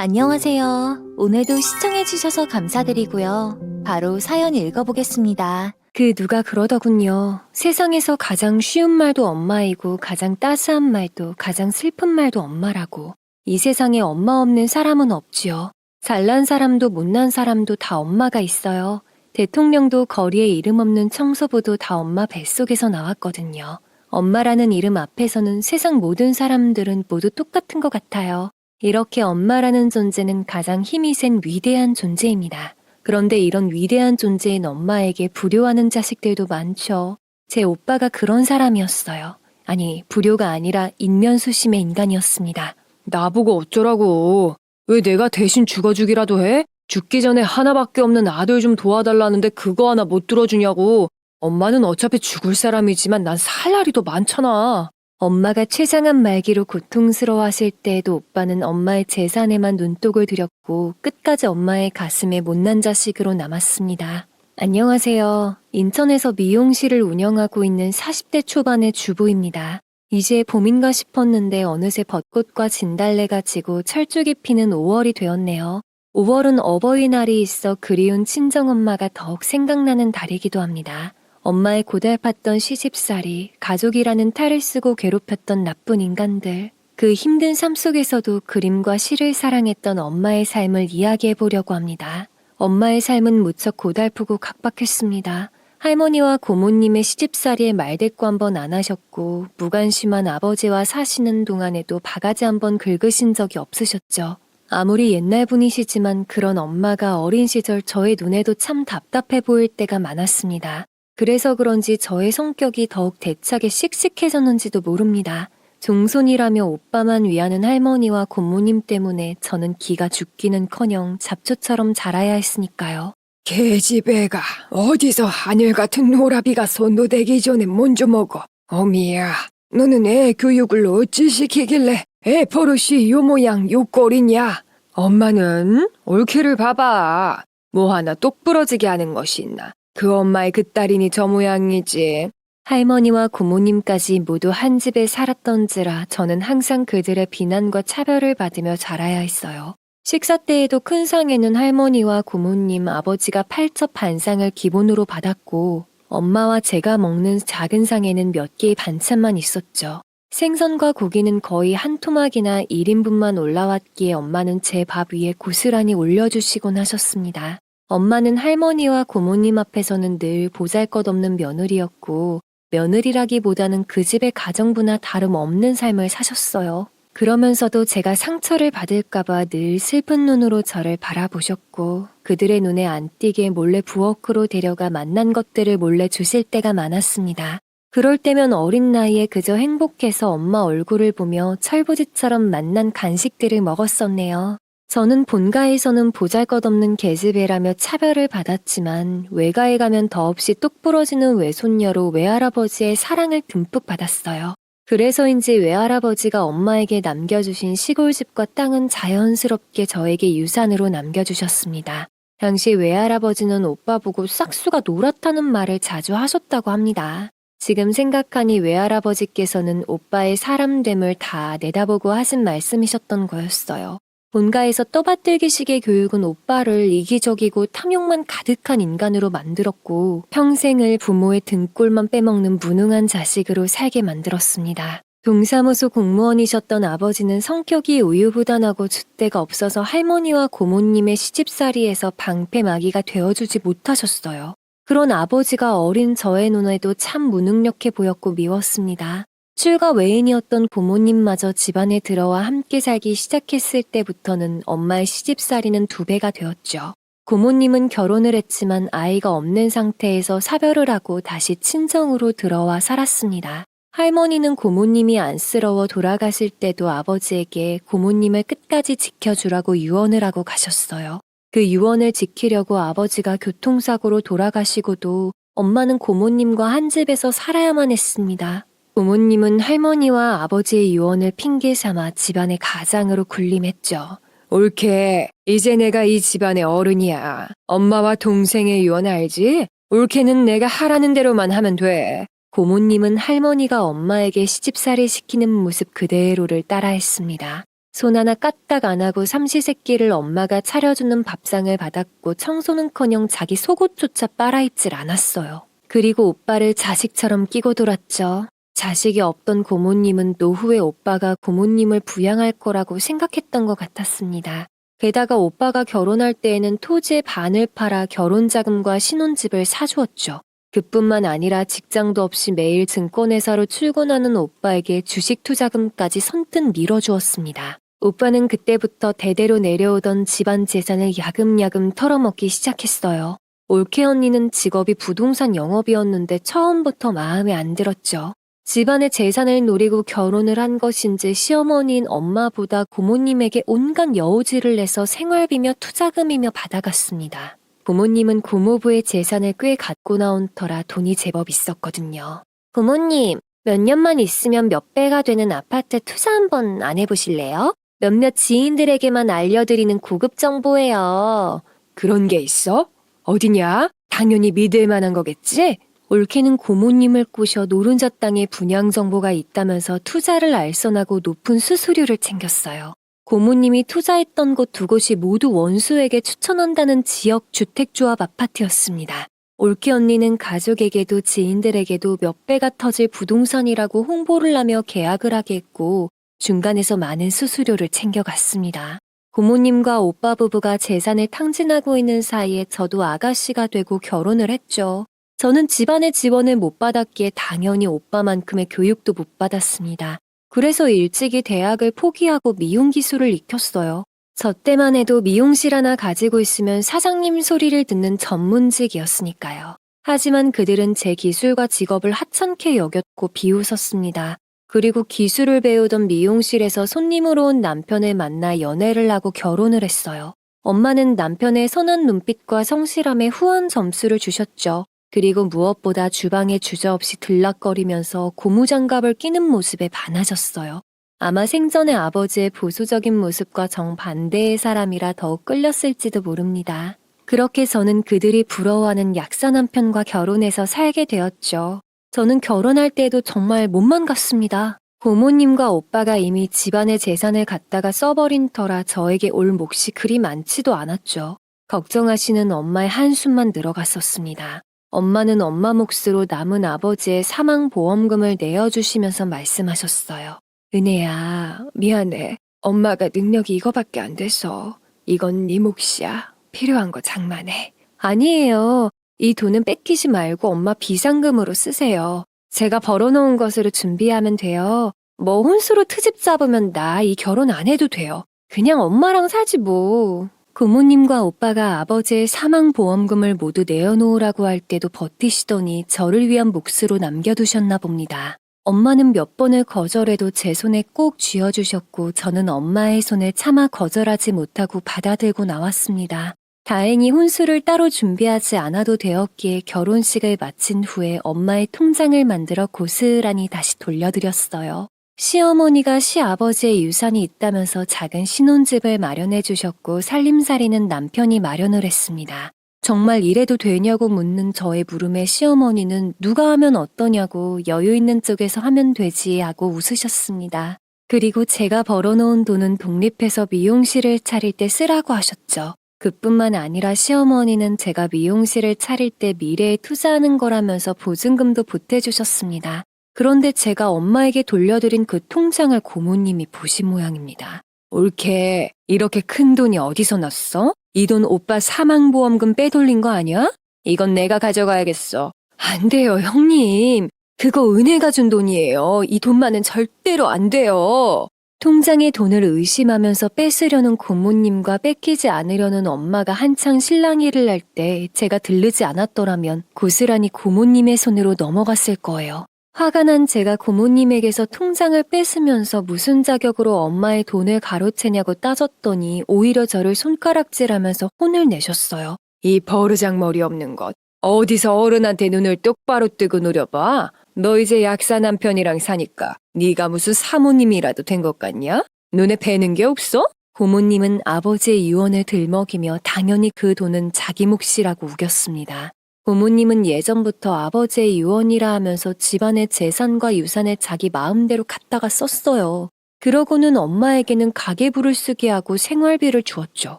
안녕하세요. 오늘도 시청해주셔서 감사드리고요. 바로 사연 읽어보겠습니다. 누가 그러더군요. 세상에서 가장 쉬운 말도 엄마이고 가장 따스한 말도 가장 슬픈 말도 엄마라고. 이 세상에 엄마 없는 사람은 없지요. 잘난 사람도 못난 사람도 다 엄마가 있어요. 대통령도 거리에 이름 없는 청소부도 다 엄마 뱃속에서 나왔거든요. 엄마라는 이름 앞에서는 세상 모든 사람들은 모두 똑같은 것 같아요. 이렇게 엄마라는 존재는 가장 힘이 센 위대한 존재입니다. 그런데 이런 위대한 존재인 엄마에게 불효하는 자식들도 많죠. 제 오빠가 그런 사람이었어요. 아니, 불효가 아니라 인면수심의 인간이었습니다. 나보고 어쩌라고. 왜 내가 대신 죽어주기라도 해? 죽기 전에 하나밖에 없는 아들 좀 도와달라는데 그거 하나 못 들어주냐고. 엄마는 어차피 죽을 사람이지만 난 살 날이 더 많잖아. 엄마가 췌장암 말기로 고통스러워하실 때에도 오빠는 엄마의 재산에만 눈독을 들였고 끝까지 엄마의 가슴에 못난 자식으로 남았습니다. 안녕하세요. 인천에서 미용실을 운영하고 있는 40대 초반의 주부입니다. 이제 봄인가 싶었는데 어느새 벚꽃과 진달래가 지고 철쭉이 피는 5월이 되었네요. 5월은 어버이날이 있어 그리운 친정엄마가 더욱 생각나는 달이기도 합니다. 엄마의 고달팠던 시집살이, 가족이라는 탈을 쓰고 괴롭혔던 나쁜 인간들, 그 힘든 삶 속에서도 그림과 시를 사랑했던 엄마의 삶을 이야기해보려고 합니다. 엄마의 삶은 무척 고달프고 각박했습니다. 할머니와 고모님의 시집살이에 말대꾸 한번 안 하셨고 무관심한 아버지와 사시는 동안에도 바가지 한번 긁으신 적이 없으셨죠. 아무리 옛날 분이시지만 그런 엄마가 어린 시절 저의 눈에도 참 답답해 보일 때가 많았습니다. 그래서 그런지 저의 성격이 더욱 대차게 씩씩해졌는지도 모릅니다. 종손이라며 오빠만 위하는 할머니와 고모님 때문에 저는 기가 죽기는커녕 잡초처럼 자라야 했으니까요. 계집애가 어디서 하늘 같은 노라비가 손도 대기 전에 먼저 먹어. 어미야, 너는 애 교육을 어찌 시키길래 애 버릇이 요 모양 요 꼴이냐? 엄마는 올케를 봐봐. 뭐 하나 똑부러지게 하는 것이 있나? 그 엄마의 그 딸이니 저 모양이지. 할머니와 고모님까지 모두 한 집에 살았던지라 저는 항상 그들의 비난과 차별을 받으며 자라야 했어요. 식사 때에도 큰 상에는 할머니와 고모님, 아버지가 팔첩 반상을 기본으로 받았고 엄마와 제가 먹는 작은 상에는 몇 개의 반찬만 있었죠. 생선과 고기는 거의 한 토막이나 1인분만 올라왔기에 엄마는 제 밥 위에 고스란히 올려주시곤 하셨습니다. 엄마는 할머니와 고모님 앞에서는 늘 보잘것없는 며느리였고 며느리라기보다는 그 집의 가정부나 다름없는 삶을 사셨어요. 그러면서도 제가 상처를 받을까봐 늘 슬픈 눈으로 저를 바라보셨고 그들의 눈에 안 띄게 몰래 부엌으로 데려가 맛난 것들을 몰래 주실 때가 많았습니다. 그럴 때면 어린 나이에 그저 행복해서 엄마 얼굴을 보며 철부지처럼 맛난 간식들을 먹었었네요. 저는 본가에서는 보잘것없는 계집애라며 차별을 받았지만 외가에 가면 더없이 똑부러지는 외손녀로 외할아버지의 사랑을 듬뿍 받았어요. 그래서인지 외할아버지가 엄마에게 남겨주신 시골집과 땅은 자연스럽게 저에게 유산으로 남겨주셨습니다. 당시 외할아버지는 오빠 보고 싹수가 노랗다는 말을 자주 하셨다고 합니다. 지금 생각하니 외할아버지께서는 오빠의 사람됨을 다 내다보고 하신 말씀이셨던 거였어요. 본가에서 떠받들기식의 교육은 오빠를 이기적이고 탐욕만 가득한 인간으로 만들었고 평생을 부모의 등골만 빼먹는 무능한 자식으로 살게 만들었습니다. 동사무소 공무원이셨던 아버지는 성격이 우유부단하고 줏대가 없어서 할머니와 고모님의 시집살이에서 방패막이가 되어주지 못하셨어요. 그런 아버지가 어린 저의 눈에도 참 무능력해 보였고 미웠습니다. 출가 외인이었던 부모님마저 집안에 들어와 함께 살기 시작했을 때부터는 엄마의 시집살이는 2배가 되었죠. 고모님은 결혼을 했지만 아이가 없는 상태에서 사별을 하고 다시 친정으로 들어와 살았습니다. 할머니는 고모님이 안쓰러워 돌아가실 때도 아버지에게 고모님을 끝까지 지켜주라고 유언을 하고 가셨어요. 그 유언을 지키려고 아버지가 교통사고로 돌아가시고도 엄마는 고모님과 한 집에서 살아야만 했습니다. 부모님은 할머니와 아버지의 유언을 핑계 삼아 집안의 가장으로 군림했죠. 올케, 이제 내가 이 집안의 어른이야. 엄마와 동생의 유언 알지? 올케는 내가 하라는 대로만 하면 돼. 고모님은 할머니가 엄마에게 시집살이 시키는 모습 그대로를 따라했습니다. 손 하나 까딱 안 하고 삼시세끼를 엄마가 차려주는 밥상을 받았고 청소는커녕 자기 속옷조차 빨아입질 않았어요. 그리고 오빠를 자식처럼 끼고 돌았죠. 자식이 없던 고모님은 노후에 오빠가 고모님을 부양할 거라고 생각했던 것 같았습니다. 게다가 오빠가 결혼할 때에는 토지의 반을 팔아 결혼자금과 신혼집을 사주었죠. 그뿐만 아니라 직장도 없이 매일 증권회사로 출근하는 오빠에게 주식 투자금까지 선뜻 밀어주었습니다. 오빠는 그때부터 대대로 내려오던 집안 재산을 야금야금 털어먹기 시작했어요. 올케 언니는 직업이 부동산 영업이었는데 처음부터 마음에 안 들었죠. 집안의 재산을 노리고 결혼을 한 것인지 시어머니인 엄마보다 고모님에게 온갖 여우질을 내서 생활비며 투자금이며 받아갔습니다. 고모님은 고모부의 재산을 꽤 갖고 나온 터라 돈이 제법 있었거든요. 고모님, 몇 년만 있으면 몇 배가 되는 아파트 투자 한번 안 해보실래요? 몇몇 지인들에게만 알려드리는 고급 정보예요. 그런 게 있어? 어디냐? 당연히 믿을 만한 거겠지? 올케는 고모님을 꼬셔 노른자 땅에 분양 정보가 있다면서 투자를 알선하고 높은 수수료를 챙겼어요. 고모님이 투자했던 곳 두 곳이 모두 원수에게 추천한다는 지역 주택조합 아파트였습니다. 올케 언니는 가족에게도 지인들에게도 몇 배가 터질 부동산이라고 홍보를 하며 계약을 하게 했고 중간에서 많은 수수료를 챙겨갔습니다. 고모님과 오빠 부부가 재산을 탕진하고 있는 사이에 저도 아가씨가 되고 결혼을 했죠. 저는 집안의 지원을 못 받았기에 당연히 오빠만큼의 교육도 못 받았습니다. 그래서 일찍이 대학을 포기하고 미용 기술을 익혔어요. 저 때만 해도 미용실 하나 가지고 있으면 사장님 소리를 듣는 전문직이었으니까요. 하지만 그들은 제 기술과 직업을 하찮게 여겼고 비웃었습니다. 그리고 기술을 배우던 미용실에서 손님으로 온 남편을 만나 연애를 하고 결혼을 했어요. 엄마는 남편의 선한 눈빛과 성실함에 후한 점수를 주셨죠. 그리고 무엇보다 주방에 주저없이 들락거리면서 고무장갑을 끼는 모습에 반하셨어요. 아마 생전에 아버지의 보수적인 모습과 정반대의 사람이라 더욱 끌렸을지도 모릅니다. 그렇게 저는 그들이 부러워하는 약사 남편과 결혼해서 살게 되었죠. 저는 결혼할 때에도 정말 몸만 갔습니다. 고모님과 오빠가 이미 집안의 재산을 갖다가 써버린 터라 저에게 올 몫이 그리 많지도 않았죠. 걱정하시는 엄마의 한숨만 늘어갔었습니다. 엄마는 엄마 몫으로 남은 아버지의 사망보험금을 내어주시면서 말씀하셨어요. 은혜야, 미안해. 엄마가 능력이 이거밖에 안 돼서. 이건 네 몫이야. 필요한 거 장만해. 아니에요. 이 돈은 뺏기지 말고 엄마 비상금으로 쓰세요. 제가 벌어놓은 것으로 준비하면 돼요. 뭐 혼수로 트집 잡으면 나 이 결혼 안 해도 돼요. 그냥 엄마랑 살지 뭐. 고모님과 오빠가 아버지의 사망보험금을 모두 내어놓으라고 할 때도 버티시더니 저를 위한 몫으로 남겨두셨나 봅니다. 엄마는 몇 번을 거절해도 제 손에 꼭 쥐어주셨고 저는 엄마의 손을 차마 거절하지 못하고 받아들고 나왔습니다. 다행히 혼수를 따로 준비하지 않아도 되었기에 결혼식을 마친 후에 엄마의 통장을 만들어 고스란히 다시 돌려드렸어요. 시어머니가 시아버지의 유산이 있다면서 작은 신혼집을 마련해 주셨고 살림살이는 남편이 마련을 했습니다. 정말 이래도 되냐고 묻는 저의 물음에 시어머니는 누가 하면 어떠냐고 여유 있는 쪽에서 하면 되지 하고 웃으셨습니다. 그리고 제가 벌어놓은 돈은 독립해서 미용실을 차릴 때 쓰라고 하셨죠. 그뿐만 아니라 시어머니는 제가 미용실을 차릴 때 미래에 투자하는 거라면서 보증금도 보태주셨습니다. 그런데 제가 엄마에게 돌려드린 그 통장을 고모님이 보신 모양입니다. 올케, 이렇게 큰 돈이 어디서 났어? 이 돈 오빠 사망보험금 빼돌린 거 아니야? 이건 내가 가져가야겠어. 안 돼요, 형님. 그거 은혜가 준 돈이에요. 이 돈만은 절대로 안 돼요. 통장에 돈을 의심하면서 뺏으려는 고모님과 뺏기지 않으려는 엄마가 한창 실랑이를 할 때 제가 들르지 않았더라면 고스란히 고모님의 손으로 넘어갔을 거예요. 화가 난 제가 고모님에게서 통장을 뺏으면서 무슨 자격으로 엄마의 돈을 가로채냐고 따졌더니 오히려 저를 손가락질하면서 혼을 내셨어요. 이 버르장머리 없는 것. 어디서 어른한테 눈을 똑바로 뜨고 노려봐. 너 이제 약사 남편이랑 사니까 네가 무슨 사모님이라도 된 것 같냐? 눈에 뵈는 게 없어? 고모님은 아버지의 유언을 들먹이며 당연히 그 돈은 자기 몫이라고 우겼습니다. 고모님은 예전부터 아버지의 유언이라 하면서 집안의 재산과 유산을 자기 마음대로 갖다가 썼어요. 그러고는 엄마에게는 가계부를 쓰게 하고 생활비를 주었죠.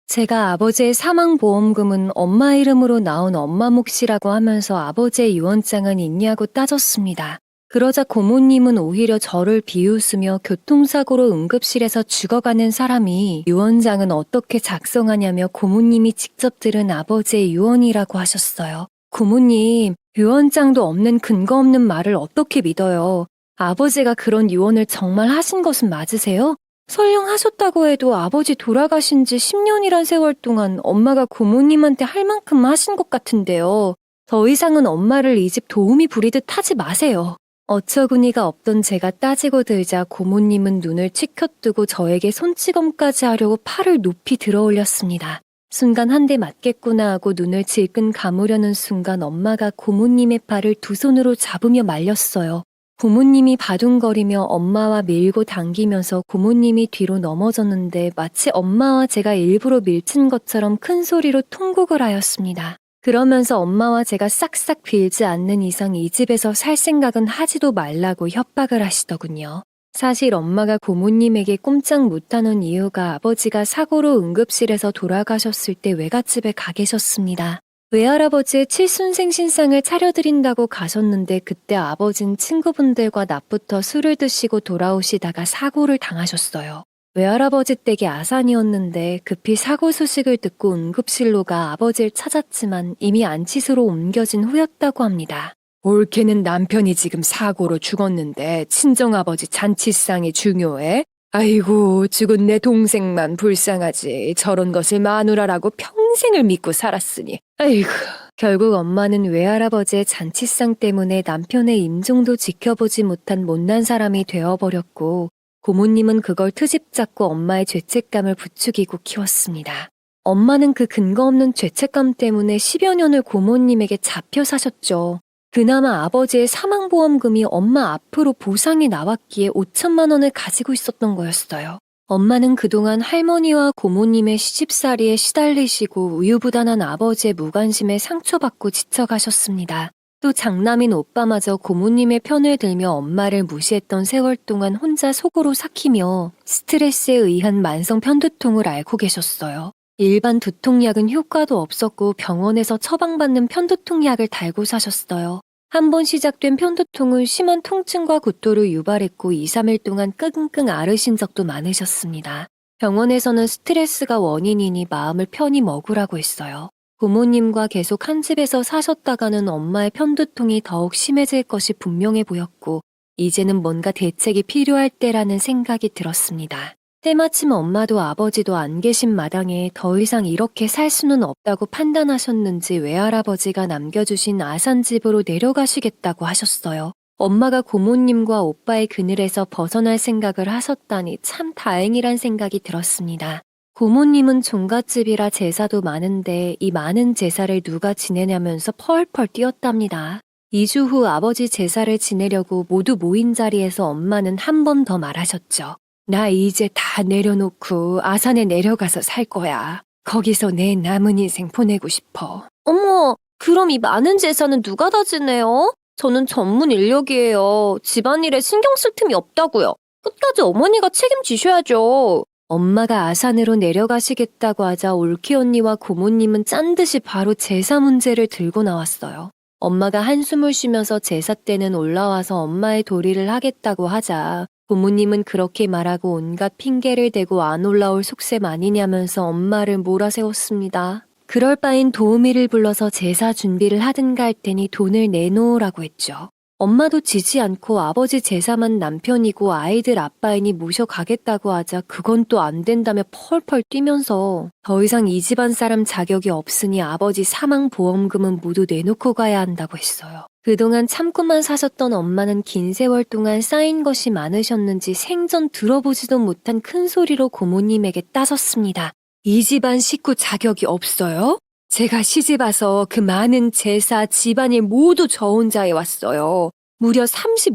제가 아버지의 사망보험금은 엄마 이름으로 나온 엄마 몫이라고 하면서 아버지의 유언장은 있냐고 따졌습니다. 그러자 고모님은 오히려 저를 비웃으며 교통사고로 응급실에서 죽어가는 사람이 유언장은 어떻게 작성하냐며 고모님이 직접 들은 아버지의 유언이라고 하셨어요. 고모님, 유언장도 없는 근거 없는 말을 어떻게 믿어요? 아버지가 그런 유언을 정말 하신 것은 맞으세요? 설령 하셨다고 해도 아버지 돌아가신 지 10년이란 세월 동안 엄마가 고모님한테 할 만큼 하신 것 같은데요. 더 이상은 엄마를 이 집 도우미 부리듯 하지 마세요. 어처구니가 없던 제가 따지고 들자 고모님은 눈을 치켜뜨고 저에게 손찌검까지 하려고 팔을 높이 들어 올렸습니다. 순간 한 대 맞겠구나 하고 눈을 질끈 감으려는 순간 엄마가 고모님의 팔을 두 손으로 잡으며 말렸어요. 고모님이 바둥거리며 엄마와 밀고 당기면서 고모님이 뒤로 넘어졌는데 마치 엄마와 제가 일부러 밀친 것처럼 큰 소리로 통곡을 하였습니다. 그러면서 엄마와 제가 싹싹 빌지 않는 이상 이 집에서 살 생각은 하지도 말라고 협박을 하시더군요. 사실 엄마가 고모님에게 꼼짝 못하는 이유가 아버지가 사고로 응급실에서 돌아가셨을 때 외갓집에 가 계셨습니다. 외할아버지의 칠순생신상을 차려드린다고 가셨는데 그때 아버진 친구분들과 낮부터 술을 드시고 돌아오시다가 사고를 당하셨어요. 외할아버지 댁이 아산이었는데 급히 사고 소식을 듣고 응급실로 가 아버지를 찾았지만 이미 안치수로 옮겨진 후였다고 합니다. 올케는 남편이 지금 사고로 죽었는데 친정아버지 잔치상이 중요해? 아이고, 죽은 내 동생만 불쌍하지. 저런 것을 마누라라고 평생을 믿고 살았으니. 아이고. 결국 엄마는 외할아버지의 잔치상 때문에 남편의 임종도 지켜보지 못한 못난 사람이 되어버렸고 고모님은 그걸 트집 잡고 엄마의 죄책감을 부추기고 키웠습니다. 엄마는 그 근거 없는 죄책감 때문에 10여 년을 고모님에게 잡혀 사셨죠. 그나마 아버지의 사망보험금이 엄마 앞으로 보상이 나왔기에 5천만 원을 가지고 있었던 거였어요. 엄마는 그동안 할머니와 고모님의 시집살이에 시달리시고 우유부단한 아버지의 무관심에 상처받고 지쳐가셨습니다. 또 장남인 오빠마저 고모님의 편을 들며 엄마를 무시했던 세월 동안 혼자 속으로 삭히며 스트레스에 의한 만성 편두통을 앓고 계셨어요. 일반 두통약은 효과도 없었고 병원에서 처방받는 편두통 약을 달고 사셨어요. 한 번 시작된 편두통은 심한 통증과 구토를 유발했고 2, 3일 동안 끙끙 앓으신 적도 많으셨습니다. 병원에서는 스트레스가 원인이니 마음을 편히 먹으라고 했어요. 부모님과 계속 한 집에서 사셨다가는 엄마의 편두통이 더욱 심해질 것이 분명해 보였고 이제는 뭔가 대책이 필요할 때라는 생각이 들었습니다. 때마침 엄마도 아버지도 안 계신 마당에 더 이상 이렇게 살 수는 없다고 판단하셨는지 외할아버지가 남겨주신 아산집으로 내려가시겠다고 하셨어요. 엄마가 고모님과 오빠의 그늘에서 벗어날 생각을 하셨다니 참 다행이란 생각이 들었습니다. 고모님은 종갓집이라 제사도 많은데 이 많은 제사를 누가 지내냐면서 펄펄 뛰었답니다. 2주 후 아버지 제사를 지내려고 모두 모인 자리에서 엄마는 한 번 더 말하셨죠. 나 이제 다 내려놓고 아산에 내려가서 살 거야. 거기서 내 남은 인생 보내고 싶어. 어머, 그럼 이 많은 재산은 누가 다 지내요? 저는 전문 인력이에요. 집안일에 신경 쓸 틈이 없다고요. 끝까지 어머니가 책임지셔야죠. 엄마가 아산으로 내려가시겠다고 하자 올케 언니와 고모님은 짠 듯이 바로 제사 문제를 들고 나왔어요. 엄마가 한숨을 쉬면서 제사 때는 올라와서 엄마의 도리를 하겠다고 하자 부모님은 그렇게 말하고 온갖 핑계를 대고 안 올라올 속셈 아니냐면서 엄마를 몰아세웠습니다. 그럴 바엔 도우미를 불러서 제사 준비를 하든가 할 테니 돈을 내놓으라고 했죠. 엄마도 지지 않고 아버지 제사만 남편이고 아이들 아빠이니 모셔가겠다고 하자 그건 또 안 된다며 펄펄 뛰면서 더 이상 이 집안 사람 자격이 없으니 아버지 사망보험금은 모두 내놓고 가야 한다고 했어요. 그동안 참고만 사셨던 엄마는 긴 세월 동안 쌓인 것이 많으셨는지 생전 들어보지도 못한 큰 소리로 고모님에게 따졌습니다. 이 집안 식구 자격이 없어요? 제가 시집 와서 그 많은 제사, 집안일 모두 저 혼자 해왔어요. 무려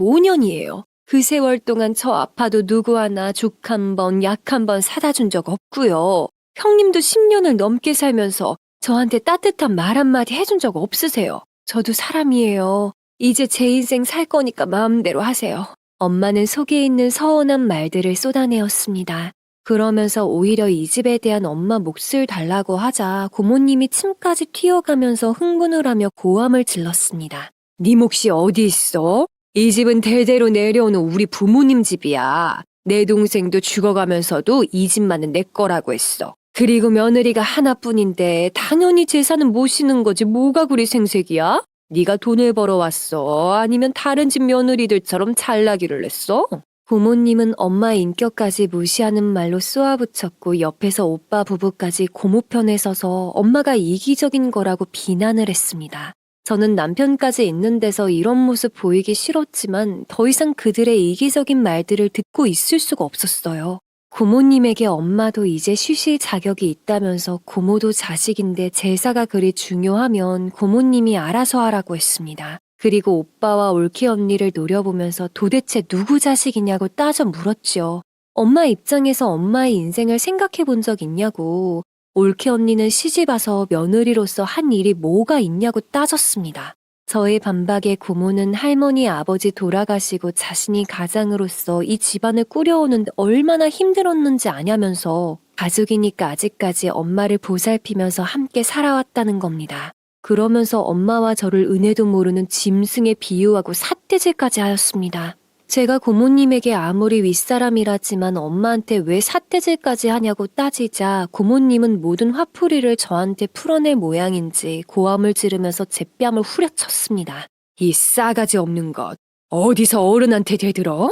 35년이에요. 그 세월 동안 저 아파도 누구 하나 죽 한 번, 약 한 번 사다 준 적 없고요. 형님도 10년을 넘게 살면서 저한테 따뜻한 말 한마디 해준 적 없으세요. 저도 사람이에요. 이제 제 인생 살 거니까 마음대로 하세요. 엄마는 속에 있는 서운한 말들을 쏟아내었습니다. 그러면서 오히려 이 집에 대한 엄마 몫을 달라고 하자 고모님이 침까지 튀어가면서 흥분을 하며 고함을 질렀습니다. 네 몫이 어디 있어? 이 집은 대대로 내려오는 우리 부모님 집이야. 내 동생도 죽어가면서도 이 집만은 내 거라고 했어. 그리고 며느리가 하나뿐인데 당연히 재산은 모시는 거지 뭐가 그리 생색이야? 네가 돈을 벌어왔어? 아니면 다른 집 며느리들처럼 잘나기를 했어? 부모님은 엄마 인격까지 무시하는 말로 쏘아붙였고 옆에서 오빠 부부까지 고모 편에 서서 엄마가 이기적인 거라고 비난을 했습니다. 저는 남편까지 있는 데서 이런 모습 보이기 싫었지만 더 이상 그들의 이기적인 말들을 듣고 있을 수가 없었어요. 고모님에게 엄마도 이제 쉬실 자격이 있다면서 고모도 자식인데 제사가 그리 중요하면 고모님이 알아서 하라고 했습니다. 그리고 오빠와 올케 언니를 노려보면서 도대체 누구 자식이냐고 따져 물었죠. 엄마 입장에서 엄마의 인생을 생각해 본 적 있냐고. 올케 언니는 시집 와서 며느리로서 한 일이 뭐가 있냐고 따졌습니다. 저의 반박에 고모는 할머니 아버지 돌아가시고 자신이 가장으로서 이 집안을 꾸려오는데 얼마나 힘들었는지 아냐면서 가족이니까 아직까지 엄마를 보살피면서 함께 살아왔다는 겁니다. 그러면서 엄마와 저를 은혜도 모르는 짐승에 비유하고 삿대질까지 하였습니다. 제가 고모님에게 아무리 윗사람이라지만 엄마한테 왜 삿대질까지 하냐고 따지자 고모님은 모든 화풀이를 저한테 풀어낼 모양인지 고함을 지르면서 제 뺨을 후려쳤습니다. 이 싸가지 없는 것, 어디서 어른한테 대들어?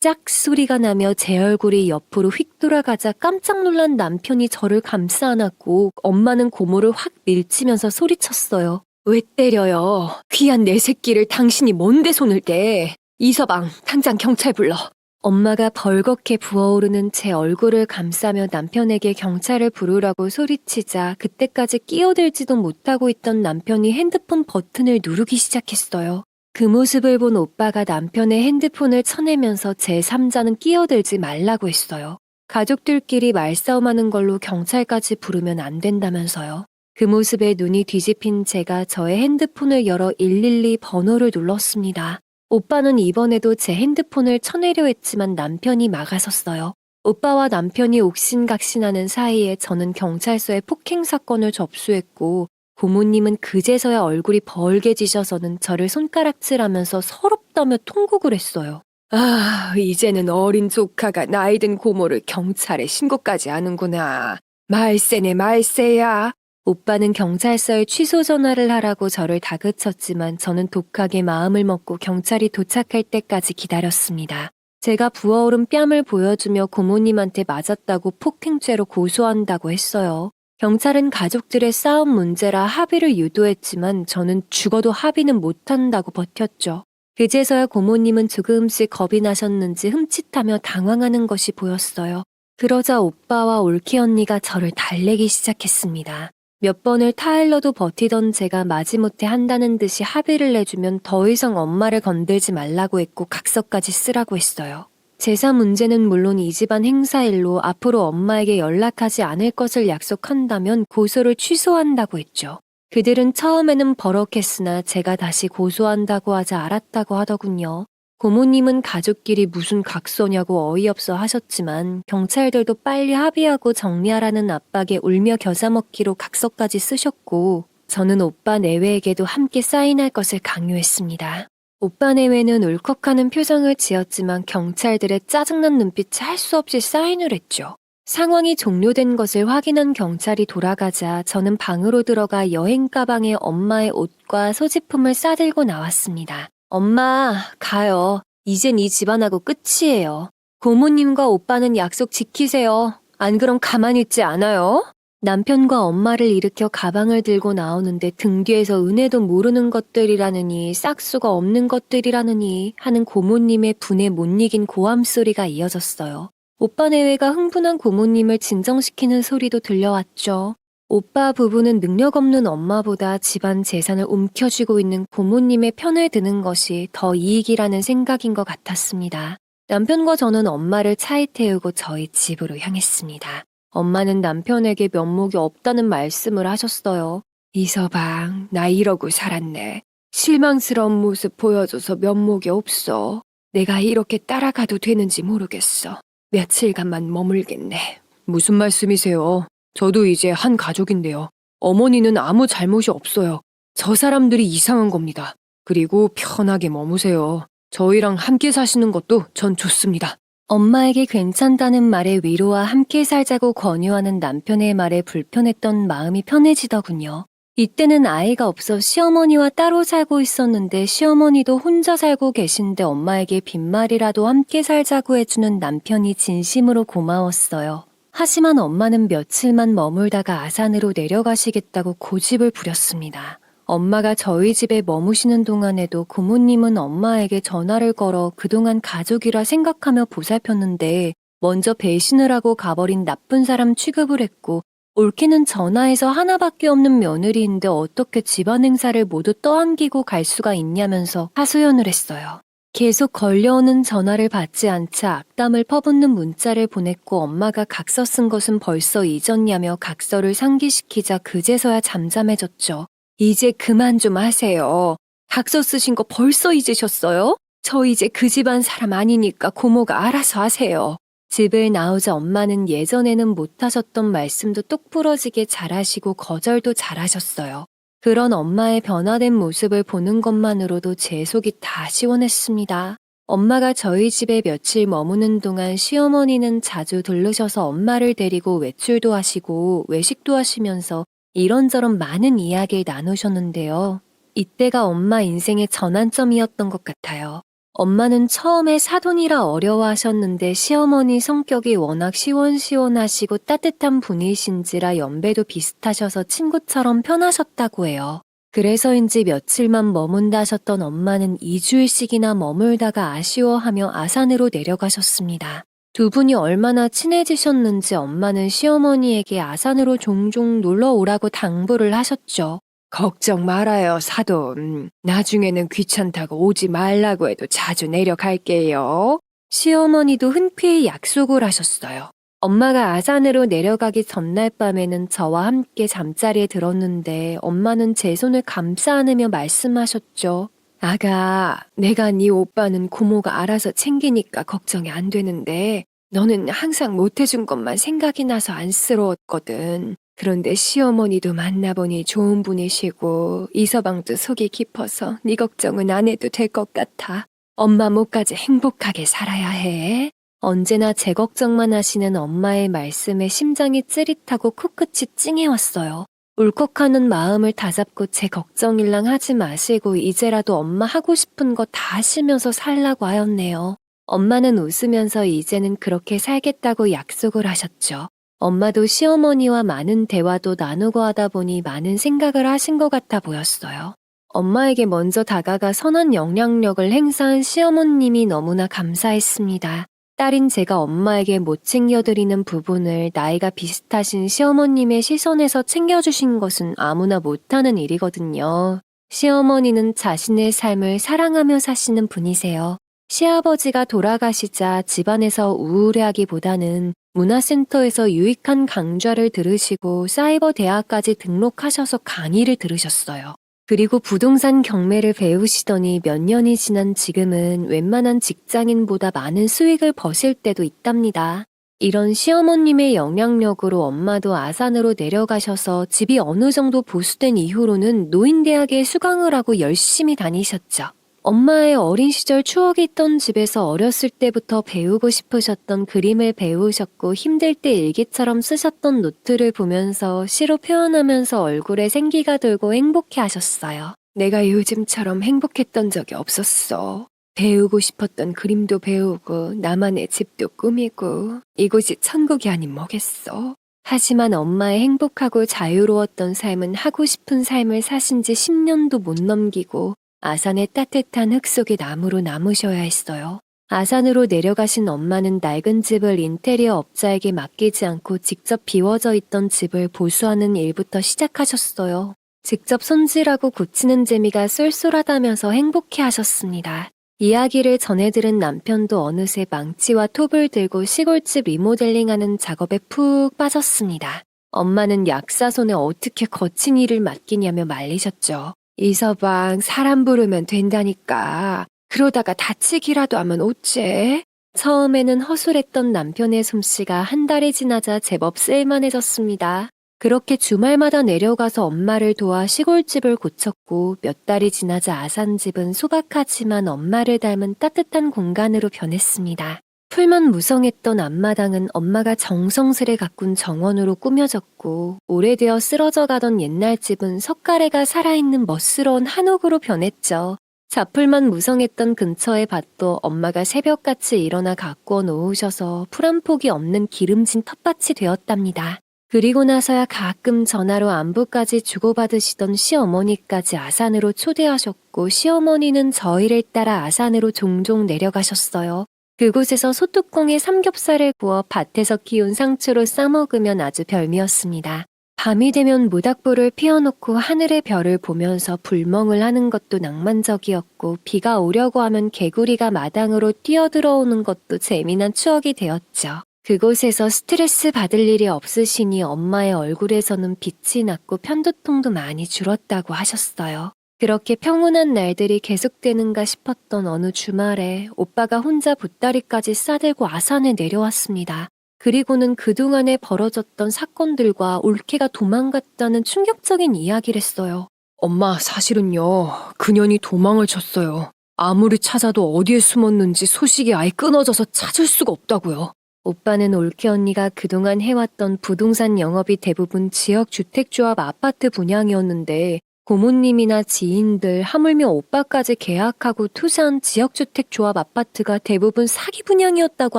짝 소리가 나며 제 얼굴이 옆으로 휙 돌아가자 깜짝 놀란 남편이 저를 감싸 안았고 엄마는 고모를 확 밀치면서 소리쳤어요. 왜 때려요? 귀한 내 새끼를 당신이 뭔데 손을 대? 이서방, 당장 경찰 불러. 엄마가 벌겋게 부어오르는 제 얼굴을 감싸며 남편에게 경찰을 부르라고 소리치자 그때까지 끼어들지도 못하고 있던 남편이 핸드폰 버튼을 누르기 시작했어요. 그 모습을 본 오빠가 남편의 핸드폰을 쳐내면서 제3자는 끼어들지 말라고 했어요. 가족들끼리 말싸움하는 걸로 경찰까지 부르면 안 된다면서요. 그 모습에 눈이 뒤집힌 제가 저의 핸드폰을 열어 112 번호를 눌렀습니다. 오빠는 이번에도 제 핸드폰을 쳐내려 했지만 남편이 막아섰어요. 오빠와 남편이 옥신각신하는 사이에 저는 경찰서에 폭행 사건을 접수했고 고모님은 그제서야 얼굴이 벌게지셔서는 저를 손가락질하면서 서럽다며 통곡을 했어요. 아, 이제는 어린 조카가 나이든 고모를 경찰에 신고까지 하는구나. 말세네 말세야. 오빠는 경찰서에 취소 전화를 하라고 저를 다그쳤지만 저는 독하게 마음을 먹고 경찰이 도착할 때까지 기다렸습니다. 제가 부어오른 뺨을 보여주며 고모님한테 맞았다고 폭행죄로 고소한다고 했어요. 경찰은 가족들의 싸움 문제라 합의를 유도했지만 저는 죽어도 합의는 못한다고 버텼죠. 그제서야 고모님은 조금씩 겁이 나셨는지 흠칫하며 당황하는 것이 보였어요. 그러자 오빠와 올케 언니가 저를 달래기 시작했습니다. 몇 번을 타일러도 버티던 제가 마지못해 한다는 듯이 합의를 내주면 더 이상 엄마를 건들지 말라고 했고 각서까지 쓰라고 했어요. 제사 문제는 물론 이 집안 행사일로 앞으로 엄마에게 연락하지 않을 것을 약속한다면 고소를 취소한다고 했죠. 그들은 처음에는 버럭했으나 제가 다시 고소한다고 하자 알았다고 하더군요. 고모님은 가족끼리 무슨 각서냐고 어이없어 하셨지만 경찰들도 빨리 합의하고 정리하라는 압박에 울며 겨자 먹기로 각서까지 쓰셨고 저는 오빠 내외에게도 함께 사인할 것을 강요했습니다. 오빠 내외는 울컥하는 표정을 지었지만 경찰들의 짜증난 눈빛에 할 수 없이 사인을 했죠. 상황이 종료된 것을 확인한 경찰이 돌아가자 저는 방으로 들어가 여행 가방에 엄마의 옷과 소지품을 싸들고 나왔습니다. 엄마, 가요. 이젠 이 집안하고 끝이에요. 고모님과 오빠는 약속 지키세요. 안 그럼 가만히 있지 않아요? 남편과 엄마를 일으켜 가방을 들고 나오는데 등 뒤에서 은혜도 모르는 것들이라느니 싹수가 없는 것들이라느니 하는 고모님의 분에 못 이긴 고함 소리가 이어졌어요. 오빠 내외가 흥분한 고모님을 진정시키는 소리도 들려왔죠. 오빠 부부는 능력 없는 엄마보다 집안 재산을 움켜쥐고 있는 고모님의 편을 드는 것이 더 이익이라는 생각인 것 같았습니다. 남편과 저는 엄마를 차에 태우고 저희 집으로 향했습니다. 엄마는 남편에게 면목이 없다는 말씀을 하셨어요. 이서방, 나 이러고 살았네. 실망스러운 모습 보여줘서 면목이 없어. 내가 이렇게 따라가도 되는지 모르겠어. 며칠간만 머물겠네. 무슨 말씀이세요? 저도 이제 한 가족인데요. 어머니는 아무 잘못이 없어요. 저 사람들이 이상한 겁니다. 그리고 편하게 머무세요. 저희랑 함께 사시는 것도 전 좋습니다. 엄마에게 괜찮다는 말에 위로와 함께 살자고 권유하는 남편의 말에 불편했던 마음이 편해지더군요. 이때는 아이가 없어 시어머니와 따로 살고 있었는데 시어머니도 혼자 살고 계신데 엄마에게 빈말이라도 함께 살자고 해주는 남편이 진심으로 고마웠어요. 하지만 엄마는 며칠만 머물다가 아산으로 내려가시겠다고 고집을 부렸습니다. 엄마가 저희 집에 머무시는 동안에도 고모님은 엄마에게 전화를 걸어 그동안 가족이라 생각하며 보살폈는데 먼저 배신을 하고 가버린 나쁜 사람 취급을 했고 올케는 전화해서 하나밖에 없는 며느리인데 어떻게 집안 행사를 모두 떠안기고 갈 수가 있냐면서 하소연을 했어요. 계속 걸려오는 전화를 받지 않자 악담을 퍼붓는 문자를 보냈고 엄마가 각서 쓴 것은 벌써 잊었냐며 각서를 상기시키자 그제서야 잠잠해졌죠. 이제 그만 좀 하세요. 각서 쓰신 거 벌써 잊으셨어요? 저 이제 그 집안 사람 아니니까 고모가 알아서 하세요. 집을 나오자 엄마는 예전에는 못하셨던 말씀도 똑부러지게 잘하시고 거절도 잘하셨어요. 그런 엄마의 변화된 모습을 보는 것만으로도 제 속이 다 시원했습니다. 엄마가 저희 집에 며칠 머무는 동안 시어머니는 자주 들르셔서 엄마를 데리고 외출도 하시고 외식도 하시면서 이런저런 많은 이야기를 나누셨는데요. 이때가 엄마 인생의 전환점이었던 것 같아요. 엄마는 처음에 사돈이라 어려워하셨는데 시어머니 성격이 워낙 시원시원하시고 따뜻한 분이신지라 연배도 비슷하셔서 친구처럼 편하셨다고 해요. 그래서인지 며칠만 머문다 하셨던 엄마는 2주일씩이나 머물다가 아쉬워하며 아산으로 내려가셨습니다. 두 분이 얼마나 친해지셨는지 엄마는 시어머니에게 아산으로 종종 놀러 오라고 당부를 하셨죠. 걱정 말아요, 사돈. 나중에는 귀찮다고 오지 말라고 해도 자주 내려갈게요. 시어머니도 흔쾌히 약속을 하셨어요. 엄마가 아산으로 내려가기 전날 밤에는 저와 함께 잠자리에 들었는데 엄마는 제 손을 감싸 안으며 말씀하셨죠. 아가, 내가 네 오빠는 고모가 알아서 챙기니까 걱정이 안 되는데 너는 항상 못해준 것만 생각이 나서 안쓰러웠거든. 그런데 시어머니도 만나보니 좋은 분이시고 이서방도 속이 깊어서 네 걱정은 안 해도 될 것 같아. 엄마 목까지 행복하게 살아야 해. 언제나 제 걱정만 하시는 엄마의 말씀에 심장이 찌릿하고 코끝이 찡해왔어요. 울컥하는 마음을 다잡고 제 걱정일랑 하지 마시고 이제라도 엄마 하고 싶은 거 다 하시면서 살라고 하였네요. 엄마는 웃으면서 이제는 그렇게 살겠다고 약속을 하셨죠. 엄마도 시어머니와 많은 대화도 나누고 하다 보니 많은 생각을 하신 것 같아 보였어요. 엄마에게 먼저 다가가 선한 영향력을 행사한 시어머님이 너무나 감사했습니다. 딸인 제가 엄마에게 못 챙겨드리는 부분을 나이가 비슷하신 시어머님의 시선에서 챙겨주신 것은 아무나 못하는 일이거든요. 시어머니는 자신의 삶을 사랑하며 사시는 분이세요. 시아버지가 돌아가시자 집안에서 우울해하기보다는 문화센터에서 유익한 강좌를 들으시고 사이버 대학까지 등록하셔서 강의를 들으셨어요. 그리고 부동산 경매를 배우시더니 몇 년이 지난 지금은 웬만한 직장인보다 많은 수익을 버실 때도 있답니다. 이런 시어머님의 영향력으로 엄마도 아산으로 내려가셔서 집이 어느 정도 보수된 이후로는 노인대학에 수강을 하고 열심히 다니셨죠. 엄마의 어린 시절 추억이 있던 집에서 어렸을 때부터 배우고 싶으셨던 그림을 배우셨고 힘들 때 일기처럼 쓰셨던 노트를 보면서 시로 표현하면서 얼굴에 생기가 돌고 행복해 하셨어요. 내가 요즘처럼 행복했던 적이 없었어. 배우고 싶었던 그림도 배우고 나만의 집도 꾸미고 이곳이 천국이 아닌 뭐겠어. 하지만 엄마의 행복하고 자유로웠던 삶은 하고 싶은 삶을 사신 지 10년도 못 넘기고 아산의 따뜻한 흙 속에 나무로 남으셔야 했어요. 아산으로 내려가신 엄마는 낡은 집을 인테리어 업자에게 맡기지 않고 직접 비워져 있던 집을 보수하는 일부터 시작하셨어요. 직접 손질하고 고치는 재미가 쏠쏠하다면서 행복해 하셨습니다. 이야기를 전해들은 남편도 어느새 망치와 톱을 들고 시골집 리모델링하는 작업에 푹 빠졌습니다. 엄마는 약사손에 어떻게 거친 일을 맡기냐며 말리셨죠. 이서방 사람 부르면 된다니까. 그러다가 다치기라도 하면 어째? 처음에는 허술했던 남편의 솜씨가 한 달이 지나자 제법 쓸만해졌습니다. 그렇게 주말마다 내려가서 엄마를 도와 시골집을 고쳤고 몇 달이 지나자 아산집은 소박하지만 엄마를 닮은 따뜻한 공간으로 변했습니다. 풀만 무성했던 앞마당은 엄마가 정성스레 가꾼 정원으로 꾸며졌고 오래되어 쓰러져 가던 옛날 집은 석가래가 살아있는 멋스러운 한옥으로 변했죠. 잡풀만 무성했던 근처의 밭도 엄마가 새벽같이 일어나 가꾸어 놓으셔서 풀 한 폭이 없는 기름진 텃밭이 되었답니다. 그리고 나서야 가끔 전화로 안부까지 주고받으시던 시어머니까지 아산으로 초대하셨고 시어머니는 저희를 따라 아산으로 종종 내려가셨어요. 그곳에서 소뚜껑에 삼겹살을 구워 밭에서 키운 상추로 싸먹으면 아주 별미였습니다. 밤이 되면 모닥불을 피워놓고 하늘의 별을 보면서 불멍을 하는 것도 낭만적이었고 비가 오려고 하면 개구리가 마당으로 뛰어들어오는 것도 재미난 추억이 되었죠. 그곳에서 스트레스 받을 일이 없으시니 엄마의 얼굴에서는 빛이 났고 편두통도 많이 줄었다고 하셨어요. 그렇게 평온한 날들이 계속되는가 싶었던 어느 주말에 오빠가 혼자 보따리까지 싸들고 아산에 내려왔습니다. 그리고는 그동안에 벌어졌던 사건들과 올케가 도망갔다는 충격적인 이야기를 했어요. 엄마, 사실은요, 그년이 도망을 쳤어요. 아무리 찾아도 어디에 숨었는지 소식이 아예 끊어져서 찾을 수가 없다고요. 오빠는 올케 언니가 그동안 해왔던 부동산 영업이 대부분 지역주택조합 아파트 분양이었는데 고모님이나 지인들 하물며 오빠까지 계약하고 투자한 지역주택조합 아파트가 대부분 사기 분양이었다고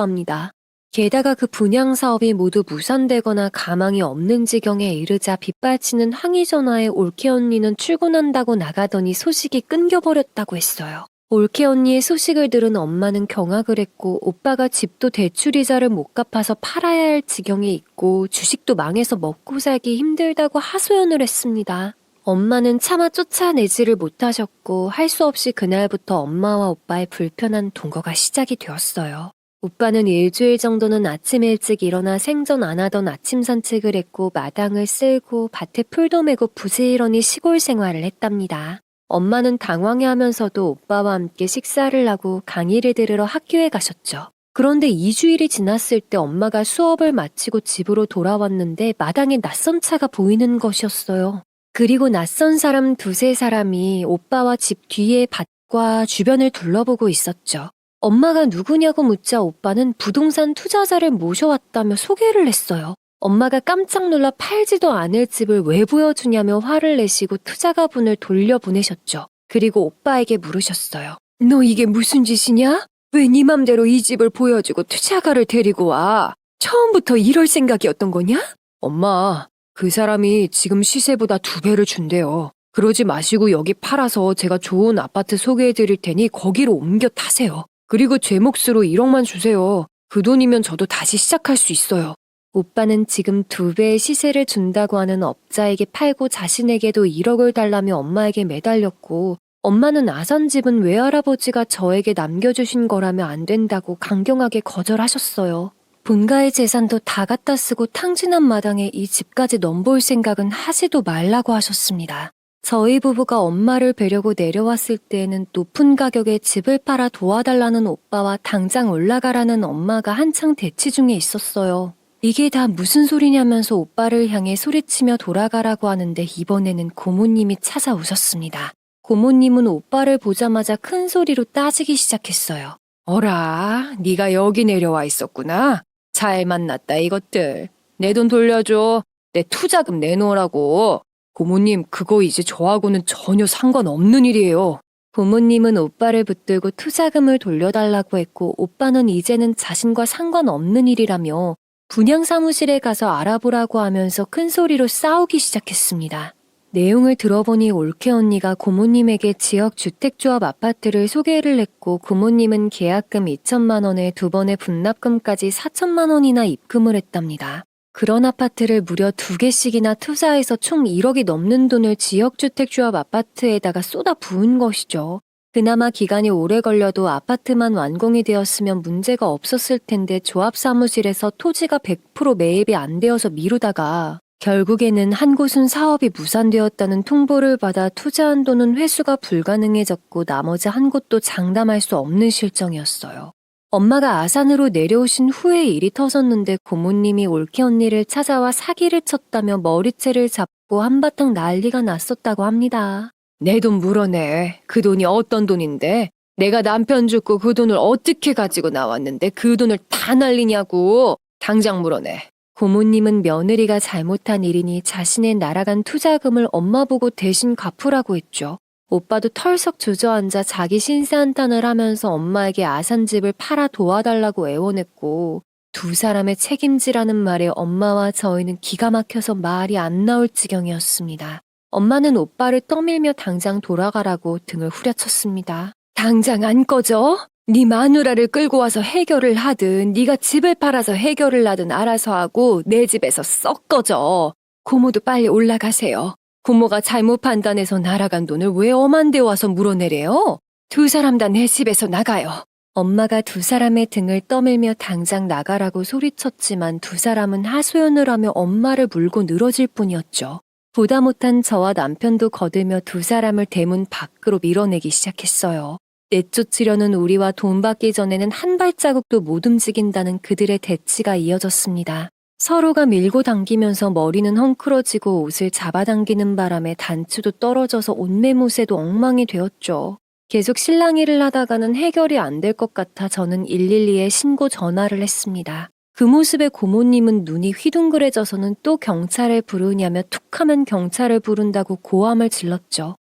합니다. 게다가 그 분양 사업이 모두 무산되거나 가망이 없는 지경에 이르자 빗발치는 항의 전화에 올케 언니는 출근한다고 나가더니 소식이 끊겨버렸다고 했어요. 올케 언니의 소식을 들은 엄마는 경악을 했고 오빠가 집도 대출이자를 못 갚아서 팔아야 할 지경에 있고 주식도 망해서 먹고 살기 힘들다고 하소연을 했습니다. 엄마는 차마 쫓아내지를 못하셨고 할 수 없이 그날부터 엄마와 오빠의 불편한 동거가 시작이 되었어요. 오빠는 일주일 정도는 아침 일찍 일어나 생전 안 하던 아침 산책을 했고 마당을 쓸고 밭에 풀도 메고 부지런히 시골 생활을 했답니다. 엄마는 당황해하면서도 오빠와 함께 식사를 하고 강의를 들으러 학교에 가셨죠. 그런데 2주일이 지났을 때 엄마가 수업을 마치고 집으로 돌아왔는데 마당에 낯선 차가 보이는 것이었어요. 그리고 낯선 사람 두세 사람이 오빠와 집 뒤에 밭과 주변을 둘러보고 있었죠. 엄마가 누구냐고 묻자 오빠는 부동산 투자자를 모셔왔다며 소개를 했어요. 엄마가 깜짝 놀라 팔지도 않을 집을 왜 보여주냐며 화를 내시고 투자가분을 돌려보내셨죠. 그리고 오빠에게 물으셨어요. 너 이게 무슨 짓이냐? 왜 네 맘대로 이 집을 보여주고 투자가를 데리고 와? 처음부터 이럴 생각이었던 거냐? 엄마, 그 사람이 지금 시세보다 2배를 준대요. 그러지 마시고 여기 팔아서 제가 좋은 아파트 소개해 드릴 테니 거기로 옮겨 타세요. 그리고 제 몫으로 1억만 주세요. 그 돈이면 저도 다시 시작할 수 있어요. 오빠는 지금 2배의 시세를 준다고 하는 업자에게 팔고 자신에게도 1억을 달라며 엄마에게 매달렸고 엄마는 아산집은 외할아버지가 저에게 남겨주신 거라며 안 된다고 강경하게 거절하셨어요. 본가의 재산도 다 갖다 쓰고 탕진한 마당에 이 집까지 넘볼 생각은 하지도 말라고 하셨습니다. 저희 부부가 엄마를 뵈려고 내려왔을 때에는 높은 가격에 집을 팔아 도와달라는 오빠와 당장 올라가라는 엄마가 한창 대치 중에 있었어요. 이게 다 무슨 소리냐면서 오빠를 향해 소리치며 돌아가라고 하는데 이번에는 고모님이 찾아오셨습니다. 고모님은 오빠를 보자마자 큰 소리로 따지기 시작했어요. 어라, 네가 여기 내려와 있었구나. 잘 만났다 이것들. 내 돈 돌려줘. 내 투자금 내놓으라고. 고모님, 그거 이제 저하고는 전혀 상관없는 일이에요. 고모님은 오빠를 붙들고 투자금을 돌려달라고 했고 오빠는 이제는 자신과 상관없는 일이라며 분양사무실에 가서 알아보라고 하면서 큰 소리로 싸우기 시작했습니다. 내용을 들어보니 올케 언니가 고모님에게 지역 주택조합 아파트를 소개를 했고 고모님은 계약금 2천만 원에 2번의 분납금까지 4천만 원이나 입금을 했답니다. 그런 아파트를 무려 2개씩이나 투자해서 총 1억이 넘는 돈을 지역주택조합 아파트에다가 쏟아 부은 것이죠. 그나마 기간이 오래 걸려도 아파트만 완공이 되었으면 문제가 없었을 텐데 조합사무실에서 토지가 100% 매입이 안 되어서 미루다가 결국에는 한 곳은 사업이 무산되었다는 통보를 받아 투자한 돈은 회수가 불가능해졌고 나머지 한 곳도 장담할 수 없는 실정이었어요. 엄마가 아산으로 내려오신 후에 일이 터졌는데 고모님이 올케 언니를 찾아와 사기를 쳤다며 머리채를 잡고 한바탕 난리가 났었다고 합니다. 내 돈 물어내. 그 돈이 어떤 돈인데? 내가 남편 죽고 그 돈을 어떻게 가지고 나왔는데 그 돈을 다 날리냐고. 당장 물어내. 고모님은 며느리가 잘못한 일이니 자신의 날아간 투자금을 엄마 보고 대신 갚으라고 했죠. 오빠도 털썩 주저앉아 자기 신세한탄을 하면서 엄마에게 아산집을 팔아 도와달라고 애원했고 두 사람의 책임지라는 말에 엄마와 저희는 기가 막혀서 말이 안 나올 지경이었습니다. 엄마는 오빠를 떠밀며 당장 돌아가라고 등을 후려쳤습니다. 당장 안 꺼져? 네 마누라를 끌고 와서 해결을 하든 네가 집을 팔아서 해결을 하든 알아서 하고 내 집에서 썩 꺼져. 고모도 빨리 올라가세요. 고모가 잘못 판단해서 날아간 돈을 왜 엄한 데 와서 물어내래요? 두 사람 다 내 집에서 나가요. 엄마가 두 사람의 등을 떠밀며 당장 나가라고 소리쳤지만 두 사람은 하소연을 하며 엄마를 물고 늘어질 뿐이었죠. 보다 못한 저와 남편도 거들며 두 사람을 대문 밖으로 밀어내기 시작했어요. 내쫓으려는 우리와 돈 받기 전에는 한 발자국도 못 움직인다는 그들의 대치가 이어졌습니다. 서로가 밀고 당기면서 머리는 헝클어지고 옷을 잡아당기는 바람에 단추도 떨어져서 옷매무새도 엉망이 되었죠. 계속 실랑이를 하다가는 해결이 안 될 것 같아 저는 112에 신고 전화를 했습니다. 그 모습에 고모님은 눈이 휘둥그레져서는 또 경찰을 부르냐며 툭하면 경찰을 부른다고 고함을 질렀죠.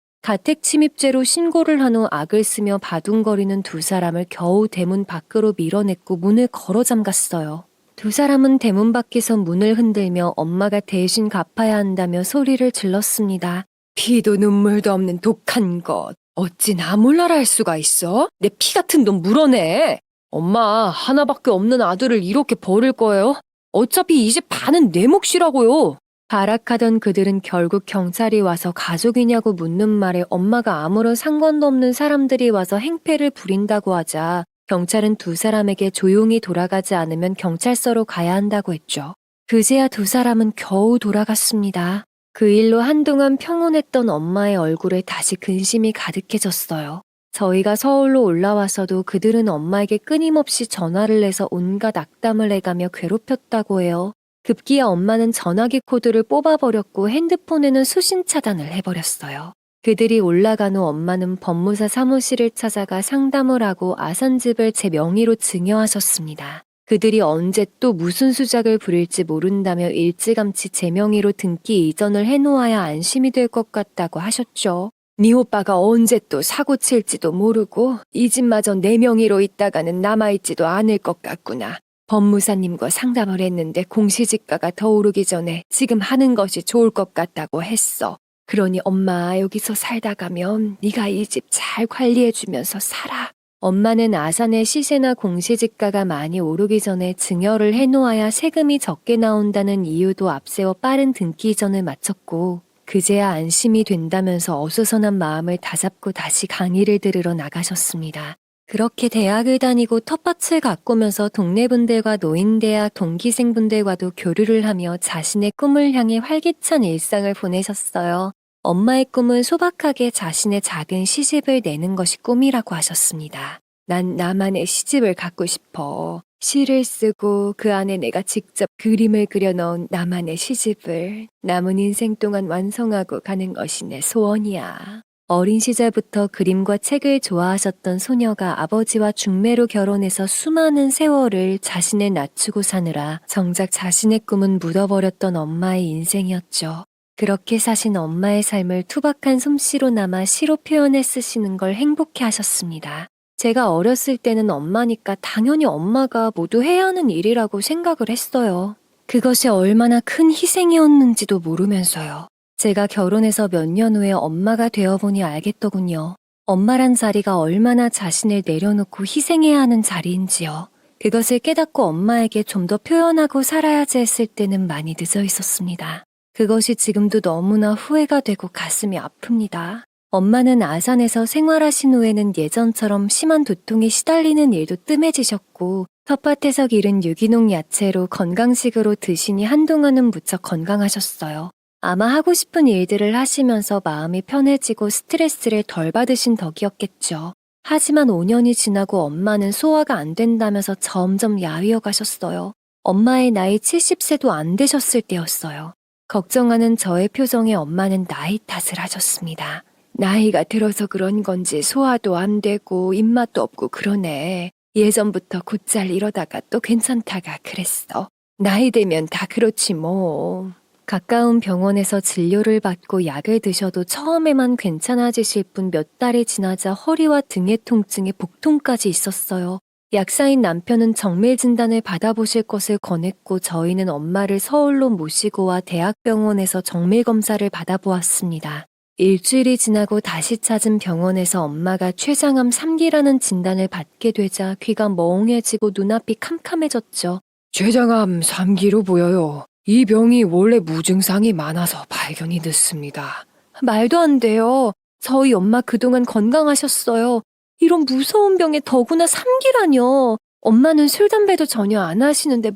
가택침입죄로 신고를 한 후 악을 쓰며 바둥거리는 두 사람을 겨우 대문 밖으로 밀어냈고 문을 걸어 잠갔어요. 두 사람은 대문 밖에서 문을 흔들며 엄마가 대신 갚아야 한다며 소리를 질렀습니다. 피도 눈물도 없는 독한 것. 어찌 나 몰라라 할 수가 있어? 내 피 같은 돈 물어내. 엄마, 하나밖에 없는 아들을 이렇게 버릴 거예요? 어차피 이 집 반은 내 몫이라고요. 발악하던 그들은 결국 경찰이 와서 가족이냐고 묻는 말에 엄마가 아무런 상관도 없는 사람들이 와서 행패를 부린다고 하자 경찰은 두 사람에게 조용히 돌아가지 않으면 경찰서로 가야 한다고 했죠. 그제야 두 사람은 겨우 돌아갔습니다. 그 일로 한동안 평온했던 엄마의 얼굴에 다시 근심이 가득해졌어요. 저희가 서울로 올라와서도 그들은 엄마에게 끊임없이 전화를 해서 온갖 악담을 해가며 괴롭혔다고 해요. 급기야 엄마는 전화기 코드를 뽑아버렸고 핸드폰에는 수신 차단을 해버렸어요. 그들이 올라간 후 엄마는 법무사 사무실을 찾아가 상담을 하고 아산집을 제 명의로 증여하셨습니다. 그들이 언제 또 무슨 수작을 부릴지 모른다며 일찌감치 제 명의로 등기 이전을 해놓아야 안심이 될 것 같다고 하셨죠. 네 오빠가 언제 또 사고 칠지도 모르고 이 집마저 내 명의로 있다가는 남아있지도 않을 것 같구나. 법무사님과 상담을 했는데 공시지가가 더 오르기 전에 지금 하는 것이 좋을 것 같다고 했어. 그러니 엄마 여기서 살다 가면 네가 이 집 잘 관리해주면서 살아. 엄마는 아산의 시세나 공시지가가 많이 오르기 전에 증여를 해놓아야 세금이 적게 나온다는 이유도 앞세워 빠른 등기 이전을 마쳤고 그제야 안심이 된다면서 어수선한 마음을 다잡고 다시 강의를 들으러 나가셨습니다. 그렇게 대학을 다니고 텃밭을 가꾸면서 동네분들과 노인대학 동기생분들과도 교류를 하며 자신의 꿈을 향해 활기찬 일상을 보내셨어요. 엄마의 꿈은 소박하게 자신의 작은 시집을 내는 것이 꿈이라고 하셨습니다. 난 나만의 시집을 갖고 싶어. 시를 쓰고 그 안에 내가 직접 그림을 그려넣은 나만의 시집을 남은 인생 동안 완성하고 가는 것이 내 소원이야. 어린 시절부터 그림과 책을 좋아하셨던 소녀가 아버지와 중매로 결혼해서 수많은 세월을 자신을 낮추고 사느라 정작 자신의 꿈은 묻어버렸던 엄마의 인생이었죠. 그렇게 사신 엄마의 삶을 투박한 솜씨로나마 시로 표현해 쓰시는 걸 행복해 하셨습니다. 제가 어렸을 때는 엄마니까 당연히 엄마가 모두 해야 하는 일이라고 생각을 했어요. 그것이 얼마나 큰 희생이었는지도 모르면서요. 제가 결혼해서 몇 년 후에 엄마가 되어보니 알겠더군요. 엄마란 자리가 얼마나 자신을 내려놓고 희생해야 하는 자리인지요. 그것을 깨닫고 엄마에게 좀 더 표현하고 살아야지 했을 때는 많이 늦어 있었습니다. 그것이 지금도 너무나 후회가 되고 가슴이 아픕니다. 엄마는 아산에서 생활하신 후에는 예전처럼 심한 두통에 시달리는 일도 뜸해지셨고 텃밭에서 기른 유기농 야채로 건강식으로 드시니 한동안은 무척 건강하셨어요. 아마 하고 싶은 일들을 하시면서 마음이 편해지고 스트레스를 덜 받으신 덕이었겠죠. 하지만 5년이 지나고 엄마는 소화가 안 된다면서 점점 야위어 가셨어요. 엄마의 나이 70세도 안 되셨을 때였어요. 걱정하는 저의 표정에 엄마는 나이 탓을 하셨습니다. 나이가 들어서 그런 건지 소화도 안 되고 입맛도 없고 그러네. 예전부터 곧잘 이러다가 또 괜찮다가 그랬어. 나이 들면 다 그렇지 뭐. 가까운 병원에서 진료를 받고 약을 드셔도 처음에만 괜찮아지실 뿐 몇 달이 지나자 허리와 등의 통증에 복통까지 있었어요. 약사인 남편은 정밀 진단을 받아보실 것을 권했고 저희는 엄마를 서울로 모시고 와 대학병원에서 정밀 검사를 받아보았습니다. 일주일이 지나고 다시 찾은 병원에서 엄마가 췌장암 3기라는 진단을 받게 되자 귀가 멍해지고 눈앞이 캄캄해졌죠. 췌장암 3기로 보여요. 이 병이 원래 무증상이 많아서 발견이 늦습니다. 말도 안 돼요. 저희 엄마 그동안 건강하셨어요. 이런 무서운 병에 더구나 3기라뇨. 엄마는 술, 담배도 전혀 안 하시는데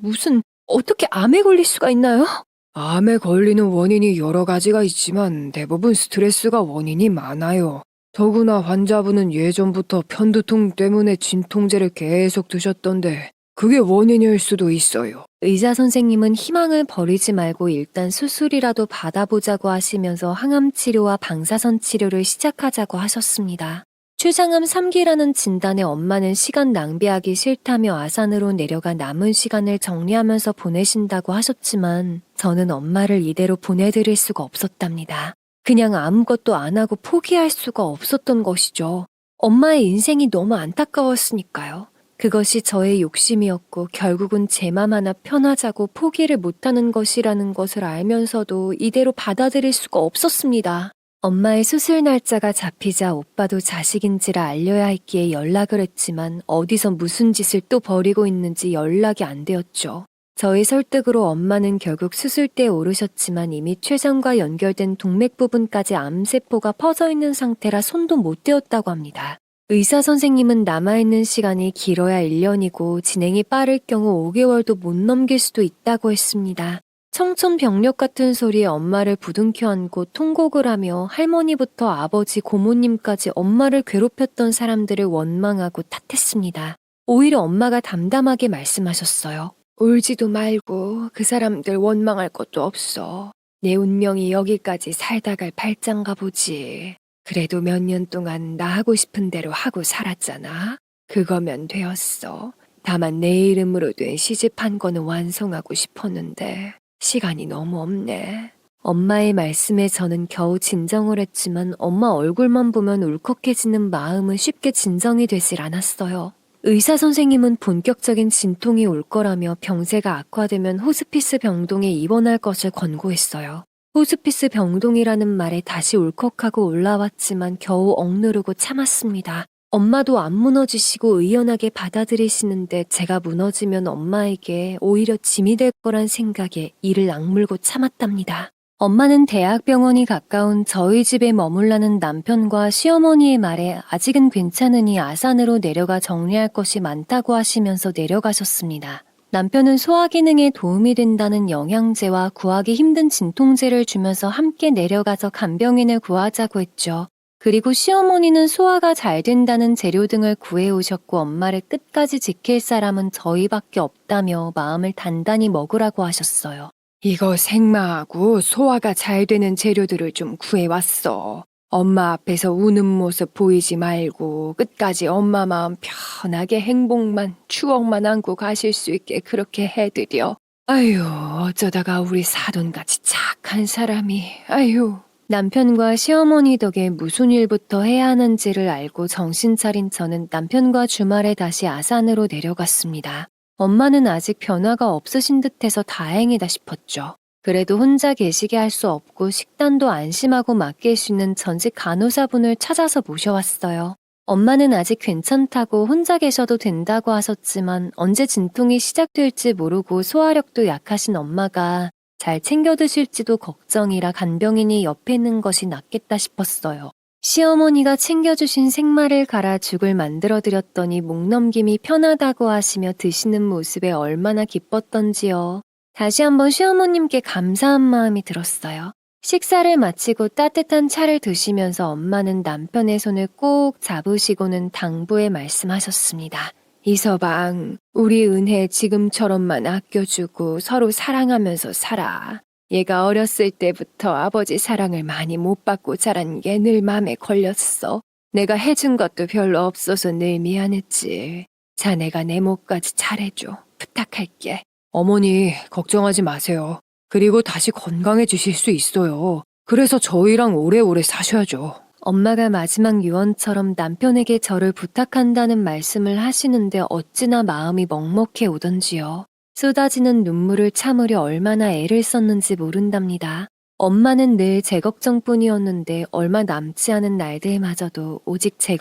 어떻게 암에 걸릴 수가 있나요? 암에 걸리는 원인이 여러 가지가 있지만 대부분 스트레스가 원인이 많아요. 더구나 환자분은 예전부터 편두통 때문에 진통제를 계속 드셨던데 그게 원인일 수도 있어요. 의사 선생님은 희망을 버리지 말고 일단 수술이라도 받아보자고 하시면서 항암 치료와 방사선 치료를 시작하자고 하셨습니다. 췌장암 3기라는 진단에 엄마는 시간 낭비하기 싫다며 아산으로 내려가 남은 시간을 정리하면서 보내신다고 하셨지만 저는 엄마를 이대로 보내드릴 수가 없었답니다. 그냥 아무것도 안 하고 포기할 수가 없었던 것이죠. 엄마의 인생이 너무 안타까웠으니까요. 그것이 저의 욕심이었고 결국은 제 맘 하나 편하자고 포기를 못하는 것이라는 것을 알면서도 이대로 받아들일 수가 없었습니다. 엄마의 수술 날짜가 잡히자 오빠도 자식인지라 알려야 했기에 연락을 했지만 어디서 무슨 짓을 또 벌이고 있는지 연락이 안 되었죠. 저의 설득으로 엄마는 결국 수술대에 오르셨지만 이미 췌장과 연결된 동맥 부분까지 암세포가 퍼져 있는 상태라 손도 못 대었다고 합니다. 의사 선생님은 남아있는 시간이 길어야 1년이고 진행이 빠를 경우 5개월도 못 넘길 수도 있다고 했습니다. 청천벽력 같은 소리에 엄마를 부둥켜 안고 통곡을 하며 할머니부터 아버지, 고모님까지 엄마를 괴롭혔던 사람들을 원망하고 탓했습니다. 오히려 엄마가 담담하게 말씀하셨어요. 울지도 말고 그 사람들 원망할 것도 없어. 내 운명이 여기까지 살다 갈 팔짱가 보지. 그래도 몇 년 동안 나 하고 싶은 대로 하고 살았잖아. 그거면 되었어. 다만 내 이름으로 된 시집 한 권은 완성하고 싶었는데 시간이 너무 없네. 엄마의 말씀에 저는 겨우 진정을 했지만 엄마 얼굴만 보면 울컥해지는 마음은 쉽게 진정이 되질 않았어요. 의사 선생님은 본격적인 진통이 올 거라며 병세가 악화되면 호스피스 병동에 입원할 것을 권고했어요. 호스피스 병동이라는 말에 다시 울컥하고 올라왔지만 겨우 억누르고 참았습니다. 엄마도 안 무너지시고 의연하게 받아들이시는데 제가 무너지면 엄마에게 오히려 짐이 될 거란 생각에 이를 악물고 참았답니다. 엄마는 대학병원이 가까운 저희 집에 머물라는 남편과 시어머니의 말에 아직은 괜찮으니 아산으로 내려가 정리할 것이 많다고 하시면서 내려가셨습니다. 남편은 소화 기능에 도움이 된다는 영양제와 구하기 힘든 진통제를 주면서 함께 내려가서 간병인을 구하자고 했죠. 그리고 시어머니는 소화가 잘 된다는 재료 등을 구해오셨고 엄마를 끝까지 지킬 사람은 저희밖에 없다며 마음을 단단히 먹으라고 하셨어요. 이거 생마하고 소화가 잘 되는 재료들을 좀 구해왔어. 엄마 앞에서 우는 모습 보이지 말고 끝까지 엄마 마음 편하게 행복만, 추억만 안고 가실 수 있게 그렇게 해드려. 아유, 어쩌다가 우리 사돈같이 착한 사람이, 아유. 남편과 시어머니 덕에 무슨 일부터 해야 하는지를 알고 정신 차린 저는 남편과 주말에 다시 아산으로 내려갔습니다. 엄마는 아직 변화가 없으신 듯해서 다행이다 싶었죠. 그래도 혼자 계시게 할 수 없고 식단도 안심하고 맡길 수 있는 전직 간호사분을 찾아서 모셔왔어요. 엄마는 아직 괜찮다고 혼자 계셔도 된다고 하셨지만 언제 진통이 시작될지 모르고 소화력도 약하신 엄마가 잘 챙겨 드실지도 걱정이라 간병인이 옆에 있는 것이 낫겠다 싶었어요. 시어머니가 챙겨주신 생마를 갈아 죽을 만들어드렸더니 목넘김이 편하다고 하시며 드시는 모습에 얼마나 기뻤던지요. 다시 한번 시어머님께 감사한 마음이 들었어요. 식사를 마치고 따뜻한 차를 드시면서 엄마는 남편의 손을 꼭 잡으시고는 당부에 말씀하셨습니다. 이서방, 우리 은혜 지금처럼만 아껴주고 서로 사랑하면서 살아. 얘가 어렸을 때부터 아버지 사랑을 많이 못 받고 자란 게 늘 맘에 걸렸어. 내가 해준 것도 별로 없어서 늘 미안했지. 자네가 내 몫까지 잘해줘. 부탁할게. 어머니, 걱정하지 마세요. 그리고 다시 건강해지실 수 있어요. 그래서 저희랑 오래오래 사셔야죠. 엄마가 마지막 유언처럼 남편에게 저를 부탁한다는 말씀을 하시는데 어찌나 마음이 먹먹해 오던지요. 쏟아지는 눈물을 참으려 얼마나 애를 썼는지 모른답니다. 엄마는 늘 제 걱정뿐이었는데 얼마 남지 않은 날들마저도 오직 제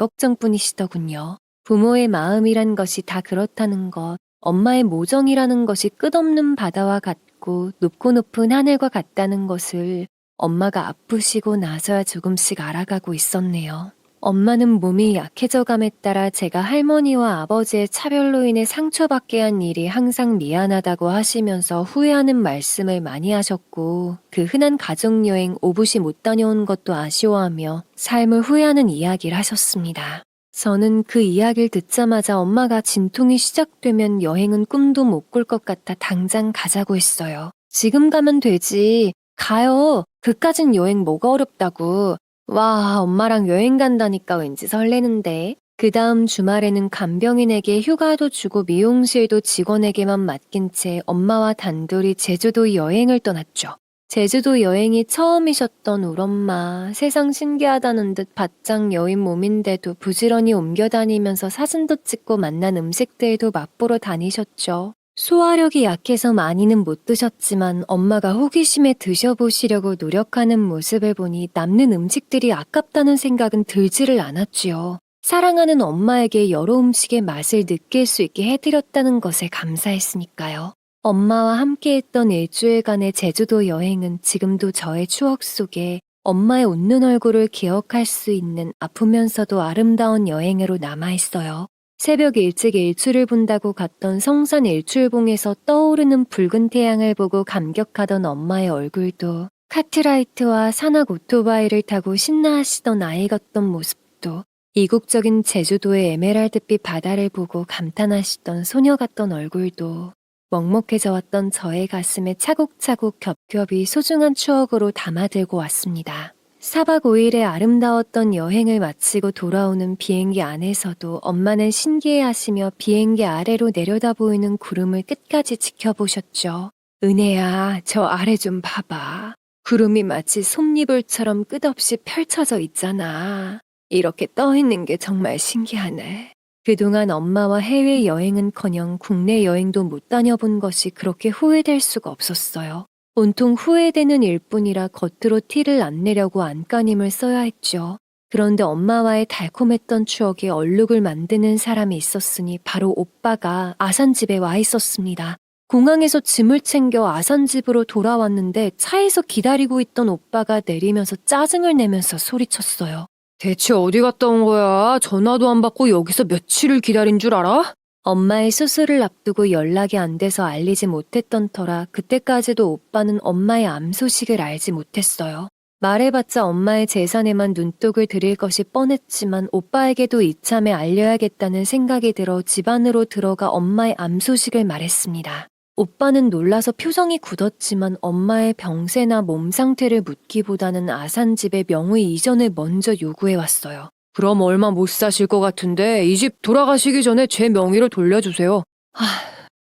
걱정뿐이시더군요. 부모의 마음이란 것이 다 그렇다는 것, 엄마의 모정이라는 것이 끝없는 바다와 같고 높고 높은 하늘과 같다는 것을 엄마가 아프시고 나서야 조금씩 알아가고 있었네요. 엄마는 몸이 약해져감에 따라 제가 할머니와 아버지의 차별로 인해 상처받게 한 일이 항상 미안하다고 하시면서 후회하는 말씀을 많이 하셨고 그 흔한 가족여행 오붓이 못 다녀온 것도 아쉬워하며 삶을 후회하는 이야기를 하셨습니다. 저는 그 이야기를 듣자마자 엄마가 진통이 시작되면 여행은 꿈도 못 꿀 것 같아 당장 가자고 했어요. 지금 가면 되지. 가요. 그까진 여행 뭐가 어렵다고. 와, 엄마랑 여행 간다니까 왠지 설레는데. 그 다음 주말에는 간병인에게 휴가도 주고 미용실도 직원에게만 맡긴 채 엄마와 단둘이 제주도 여행을 떠났죠. 제주도 여행이 처음이셨던 우리 엄마, 세상 신기하다는 듯 바짝 여인 몸인데도 부지런히 옮겨다니면서 사진도 찍고 만난 음식들도 맛보러 다니셨죠. 소화력이 약해서 많이는 못 드셨지만 엄마가 호기심에 드셔보시려고 노력하는 모습을 보니 남는 음식들이 아깝다는 생각은 들지를 않았지요. 사랑하는 엄마에게 여러 음식의 맛을 느낄 수 있게 해드렸다는 것에 감사했으니까요. 엄마와 함께했던 일주일간의 제주도 여행은 지금도 저의 추억 속에 엄마의 웃는 얼굴을 기억할 수 있는 아프면서도 아름다운 여행으로 남아있어요. 새벽 일찍 일출을 본다고 갔던 성산 일출봉에서 떠오르는 붉은 태양을 보고 감격하던 엄마의 얼굴도 카트라이트와 산악 오토바이를 타고 신나하시던 아이 같던 모습도 이국적인 제주도의 에메랄드빛 바다를 보고 감탄하시던 소녀 같던 얼굴도 먹먹해져 왔던 저의 가슴에 차곡차곡 겹겹이 소중한 추억으로 담아들고 왔습니다. 4박 5일의 아름다웠던 여행을 마치고 돌아오는 비행기 안에서도 엄마는 신기해하시며 비행기 아래로 내려다 보이는 구름을 끝까지 지켜보셨죠. 은혜야, 저 아래 좀 봐봐. 구름이 마치 솜니불처럼 끝없이 펼쳐져 있잖아. 이렇게 떠 있는 게 정말 신기하네. 그동안 엄마와 해외여행은커녕 국내 여행도 못 다녀본 것이 그렇게 후회될 수가 없었어요. 온통 후회되는 일뿐이라 겉으로 티를 안 내려고 안간힘을 써야 했죠. 그런데 엄마와의 달콤했던 추억에 얼룩을 만드는 사람이 있었으니 바로 오빠가 아산집에 와 있었습니다. 공항에서 짐을 챙겨 아산집으로 돌아왔는데 차에서 기다리고 있던 오빠가 내리면서 짜증을 내면서 소리쳤어요. 대체 어디 갔다 온 거야? 전화도 안 받고 여기서 며칠을 기다린 줄 알아? 엄마의 수술을 앞두고 연락이 안 돼서 알리지 못했던 터라 그때까지도 오빠는 엄마의 암 소식을 알지 못했어요. 말해봤자 엄마의 재산에만 눈독을 들일 것이 뻔했지만 오빠에게도 이참에 알려야겠다는 생각이 들어 집 안으로 들어가 엄마의 암 소식을 말했습니다. 오빠는 놀라서 표정이 굳었지만 엄마의 병세나 몸 상태를 묻기보다는 아산집의 명의 이전을 먼저 요구해왔어요. 그럼 얼마 못 사실 것 같은데 이 집 돌아가시기 전에 제 명의로 돌려주세요.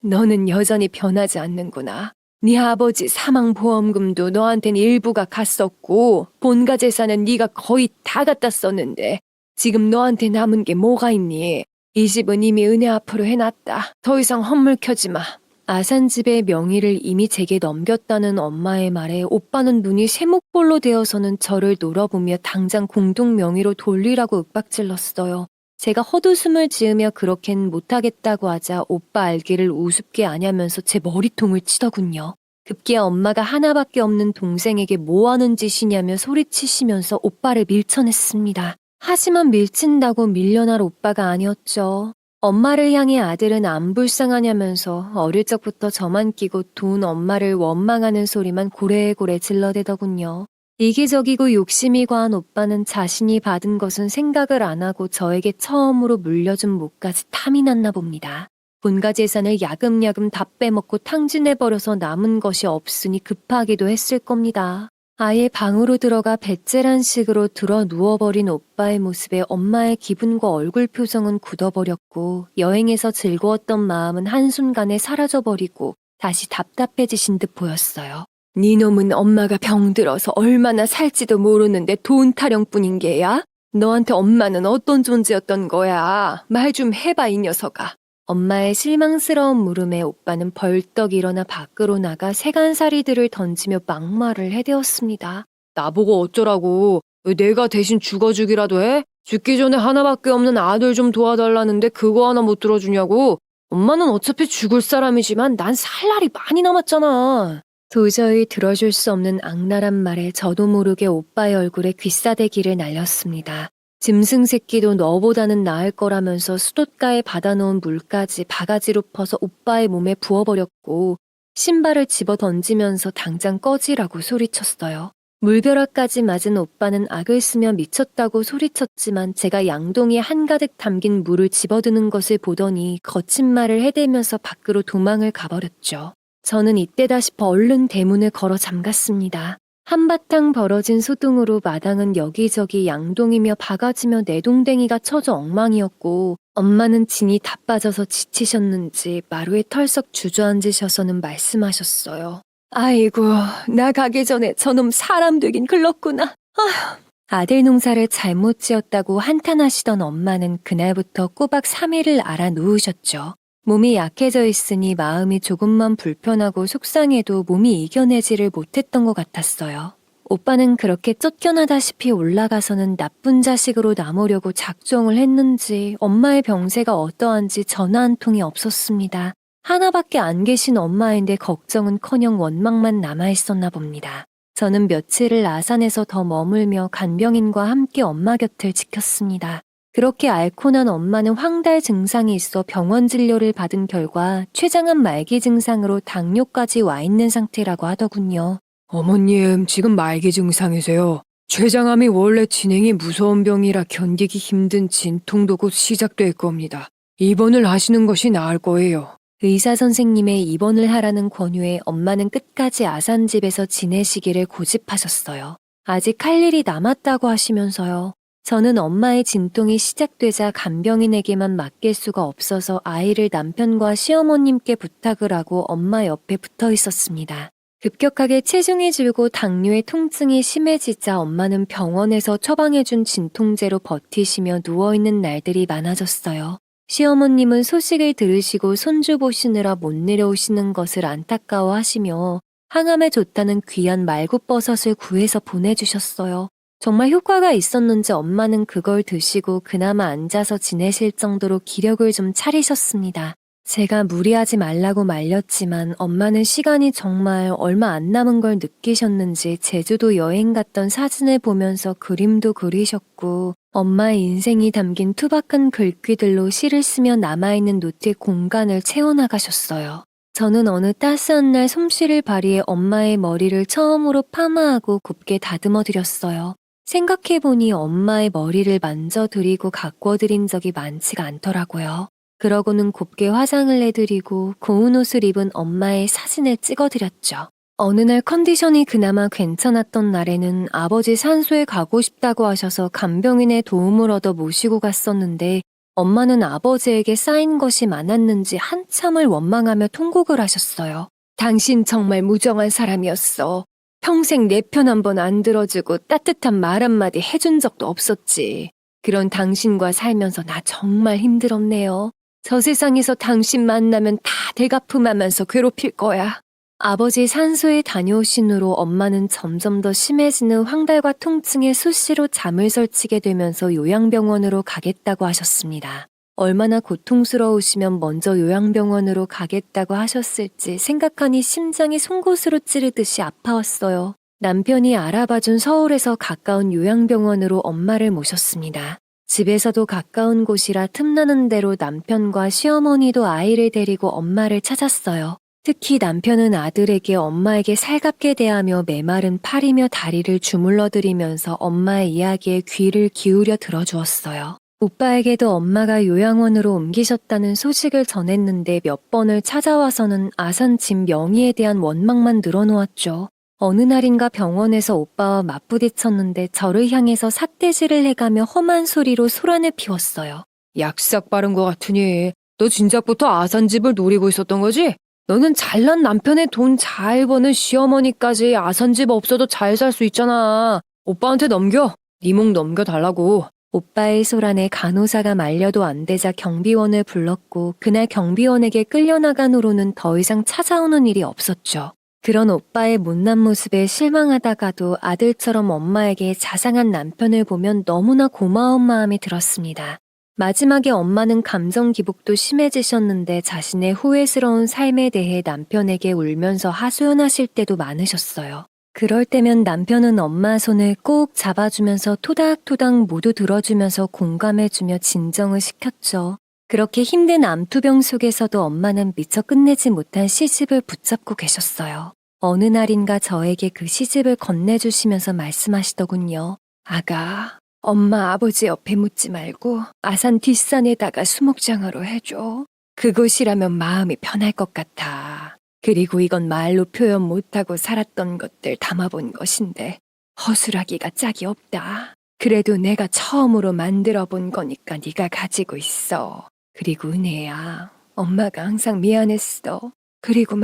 너는 여전히 변하지 않는구나. 네 아버지 사망보험금도 너한텐 일부가 갔었고 본가 재산은 네가 거의 다 갖다 썼는데 지금 너한테 남은 게 뭐가 있니? 이 집은 이미 은혜 앞으로 해놨다. 더 이상 헛물켜지 마. 아산집의 명의를 이미 제게 넘겼다는 엄마의 말에 오빠는 눈이 쇠목볼로 되어서는 저를 놀아보며 당장 공동 명의로 돌리라고 윽박질렀어요. 제가 헛웃음을 지으며 그렇게는 못하겠다고 하자 오빠 알기를 우습게 아냐면서 제 머리통을 치더군요. 급기야 엄마가 하나밖에 없는 동생에게 뭐 하는 짓이냐며 소리치시면서 오빠를 밀쳐냈습니다. 하지만 밀친다고 밀려날 오빠가 아니었죠. 엄마를 향해 아들은 안 불쌍하냐면서 어릴 적부터 저만 끼고 돈 엄마를 원망하는 소리만 고래고래 질러대더군요. 이기적이고 욕심이 과한 오빠는 자신이 받은 것은 생각을 안 하고 저에게 처음으로 물려준 몫까지 탐이 났나 봅니다. 본가 재산을 야금야금 다 빼먹고 탕진해버려서 남은 것이 없으니 급하기도 했을 겁니다. 아예 방으로 들어가 배째란 식으로 들어 누워버린 오빠의 모습에 엄마의 기분과 얼굴 표정은 굳어버렸고 여행에서 즐거웠던 마음은 한순간에 사라져버리고 다시 답답해지신 듯 보였어요. 네 놈은 엄마가 병들어서 얼마나 살지도 모르는데 돈 타령뿐인 게야? 너한테 엄마는 어떤 존재였던 거야? 말 좀 해봐 이 녀석아. 엄마의 실망스러운 물음에 오빠는 벌떡 일어나 밖으로 나가 세간살이들을 던지며 막말을 해대었습니다. 나보고 어쩌라고. 내가 대신 죽어주기라도 해? 죽기 전에 하나밖에 없는 아들 좀 도와달라는데 그거 하나 못 들어주냐고? 엄마는 어차피 죽을 사람이지만 난 살 날이 많이 남았잖아. 도저히 들어줄 수 없는 악랄한 말에 저도 모르게 오빠의 얼굴에 귀싸대기를 날렸습니다. 짐승 새끼도 너보다는 나을 거라면서 수도가에 받아놓은 물까지 바가지로 퍼서 오빠의 몸에 부어버렸고 신발을 집어 던지면서 당장 꺼지라고 소리쳤어요. 물벼락까지 맞은 오빠는 악을 쓰며 미쳤다고 소리쳤지만 제가 양동이에 한가득 담긴 물을 집어드는 것을 보더니 거친 말을 해대면서 밖으로 도망을 가버렸죠. 저는 이때다 싶어 얼른 대문을 걸어 잠갔습니다. 한바탕 벌어진 소동으로 마당은 여기저기 양동이며 바가지며 내동댕이가 쳐져 엉망이었고 엄마는 진이 다 빠져서 지치셨는지 마루에 털썩 주저앉으셔서는 말씀하셨어요. 아이고, 나 가기 전에 저놈 사람 되긴 글렀구나. 아휴. 아들 농사를 잘못 지었다고 한탄하시던 엄마는 그날부터 꼬박 3일을 앓아 누우셨죠. 몸이 약해져 있으니 마음이 조금만 불편하고 속상해도 몸이 이겨내지를 못했던 것 같았어요. 오빠는 그렇게 쫓겨나다시피 올라가서는 나쁜 자식으로 남으려고 작정을 했는지 엄마의 병세가 어떠한지 전화 한 통이 없었습니다. 하나밖에 안 계신 엄마인데 걱정은커녕 원망만 남아있었나 봅니다. 저는 며칠을 아산에서 더 머물며 간병인과 함께 엄마 곁을 지켰습니다. 그렇게 앓고 난 엄마는 황달 증상이 있어 병원 진료를 받은 결과 췌장암 말기 증상으로 당뇨까지 와 있는 상태라고 하더군요. 어머님, 지금 말기 증상이세요. 췌장암이 원래 진행이 무서운 병이라 견디기 힘든 진통도 곧 시작될 겁니다. 입원을 하시는 것이 나을 거예요. 의사 선생님의 입원을 하라는 권유에 엄마는 끝까지 아산집에서 지내시기를 고집하셨어요. 아직 할 일이 남았다고 하시면서요. 저는 엄마의 진통이 시작되자 간병인에게만 맡길 수가 없어서 아이를 남편과 시어머님께 부탁을 하고 엄마 옆에 붙어 있었습니다. 급격하게 체중이 줄고 당뇨의 통증이 심해지자 엄마는 병원에서 처방해준 진통제로 버티시며 누워있는 날들이 많아졌어요. 시어머님은 소식을 들으시고 손주 보시느라 못 내려오시는 것을 안타까워하시며 항암에 좋다는 귀한 말굽버섯을 구해서 보내주셨어요. 정말 효과가 있었는지 엄마는 그걸 드시고 그나마 앉아서 지내실 정도로 기력을 좀 차리셨습니다. 제가 무리하지 말라고 말렸지만 엄마는 시간이 정말 얼마 안 남은 걸 느끼셨는지 제주도 여행 갔던 사진을 보면서 그림도 그리셨고 엄마의 인생이 담긴 투박한 글귀들로 시를 쓰며 남아있는 노트의 공간을 채워나가셨어요. 저는 어느 따스한 날 솜씨를 발휘해 엄마의 머리를 처음으로 파마하고 곱게 다듬어드렸어요. 생각해보니 엄마의 머리를 만져드리고 가꿔드린 적이 많지가 않더라고요. 그러고는 곱게 화장을 해드리고 고운 옷을 입은 엄마의 사진을 찍어드렸죠. 어느 날 컨디션이 그나마 괜찮았던 날에는 아버지 산소에 가고 싶다고 하셔서 간병인의 도움을 얻어 모시고 갔었는데 엄마는 아버지에게 쌓인 것이 많았는지 한참을 원망하며 통곡을 하셨어요. 당신 정말 무정한 사람이었어. 평생 내 편 한 번 안 들어주고 따뜻한 말 한마디 해준 적도 없었지. 그런 당신과 살면서 나 정말 힘들었네요. 저 세상에서 당신 만나면 다 대가품하면서 괴롭힐 거야. 아버지 산소에 다녀오신 후로 엄마는 점점 더 심해지는 황달과 통증에 수시로 잠을 설치게 되면서 요양병원으로 가겠다고 하셨습니다. 얼마나 고통스러우시면 먼저 요양병원으로 가겠다고 하셨을지 생각하니 심장이 송곳으로 찌르듯이 아파왔어요. 남편이 알아봐준 서울에서 가까운 요양병원으로 엄마를 모셨습니다. 집에서도 가까운 곳이라 틈나는 대로 남편과 시어머니도 아이를 데리고 엄마를 찾았어요. 특히 남편은 아들에게 엄마에게 살갑게 대하며 메마른 팔이며 다리를 주물러드리면서 엄마의 이야기에 귀를 기울여 들어주었어요. 오빠에게도 엄마가 요양원으로 옮기셨다는 소식을 전했는데 몇 번을 찾아와서는 아산 집 명의에 대한 원망만 늘어놓았죠. 어느 날인가 병원에서 오빠와 맞부딪혔는데 저를 향해서 삿대질을 해가며 험한 소리로 소란을 피웠어요. 약삭 빠른 것 같으니 너 진작부터 아산집을 노리고 있었던 거지? 너는 잘난 남편의 돈 잘 버는 시어머니까지 아산집 없어도 잘 살 수 있잖아. 오빠한테 넘겨. 네 목 넘겨달라고. 오빠의 소란에 간호사가 말려도 안 되자 경비원을 불렀고 그날 경비원에게 끌려나간 후로는 더 이상 찾아오는 일이 없었죠. 그런 오빠의 못난 모습에 실망하다가도 아들처럼 엄마에게 자상한 남편을 보면 너무나 고마운 마음이 들었습니다. 마지막에 엄마는 감정 기복도 심해지셨는데 자신의 후회스러운 삶에 대해 남편에게 울면서 하소연하실 때도 많으셨어요. 그럴 때면 남편은 엄마 손을 꼭 잡아주면서 토닥토닥 모두 들어주면서 공감해주며 진정을 시켰죠. 그렇게 힘든 암투병 속에서도 엄마는 미처 끝내지 못한 시집을 붙잡고 계셨어요. 어느 날인가 저에게 그 시집을 건네주시면서 말씀하시더군요. 아가, 엄마 아버지 옆에 묻지 말고 아산 뒷산에다가 수목장으로 해줘. 그곳이라면 마음이 편할 것 같아. 그리고 이건 말로 표현 못하고 살았던 것들 담아본 것인데 허술하기가 짝이 없다. 그래도 내가 처음으로 만들어 본 거니까 네가 가지고 있어. 그리고 은혜야, 엄마가 항상 미안했어. 그리고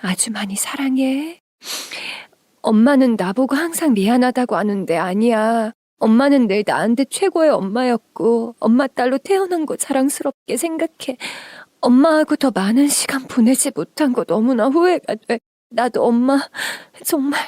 아주 많이 사랑해. 엄마는 나보고 항상 미안하다고 하는데 아니야. 엄마는 늘 나한테 최고의 엄마였고 엄마 딸로 태어난 거 자랑스럽게 생각해. 엄마하고 더 많은 시간 보내지 못한 거 너무나 후회가 돼. 나도 엄마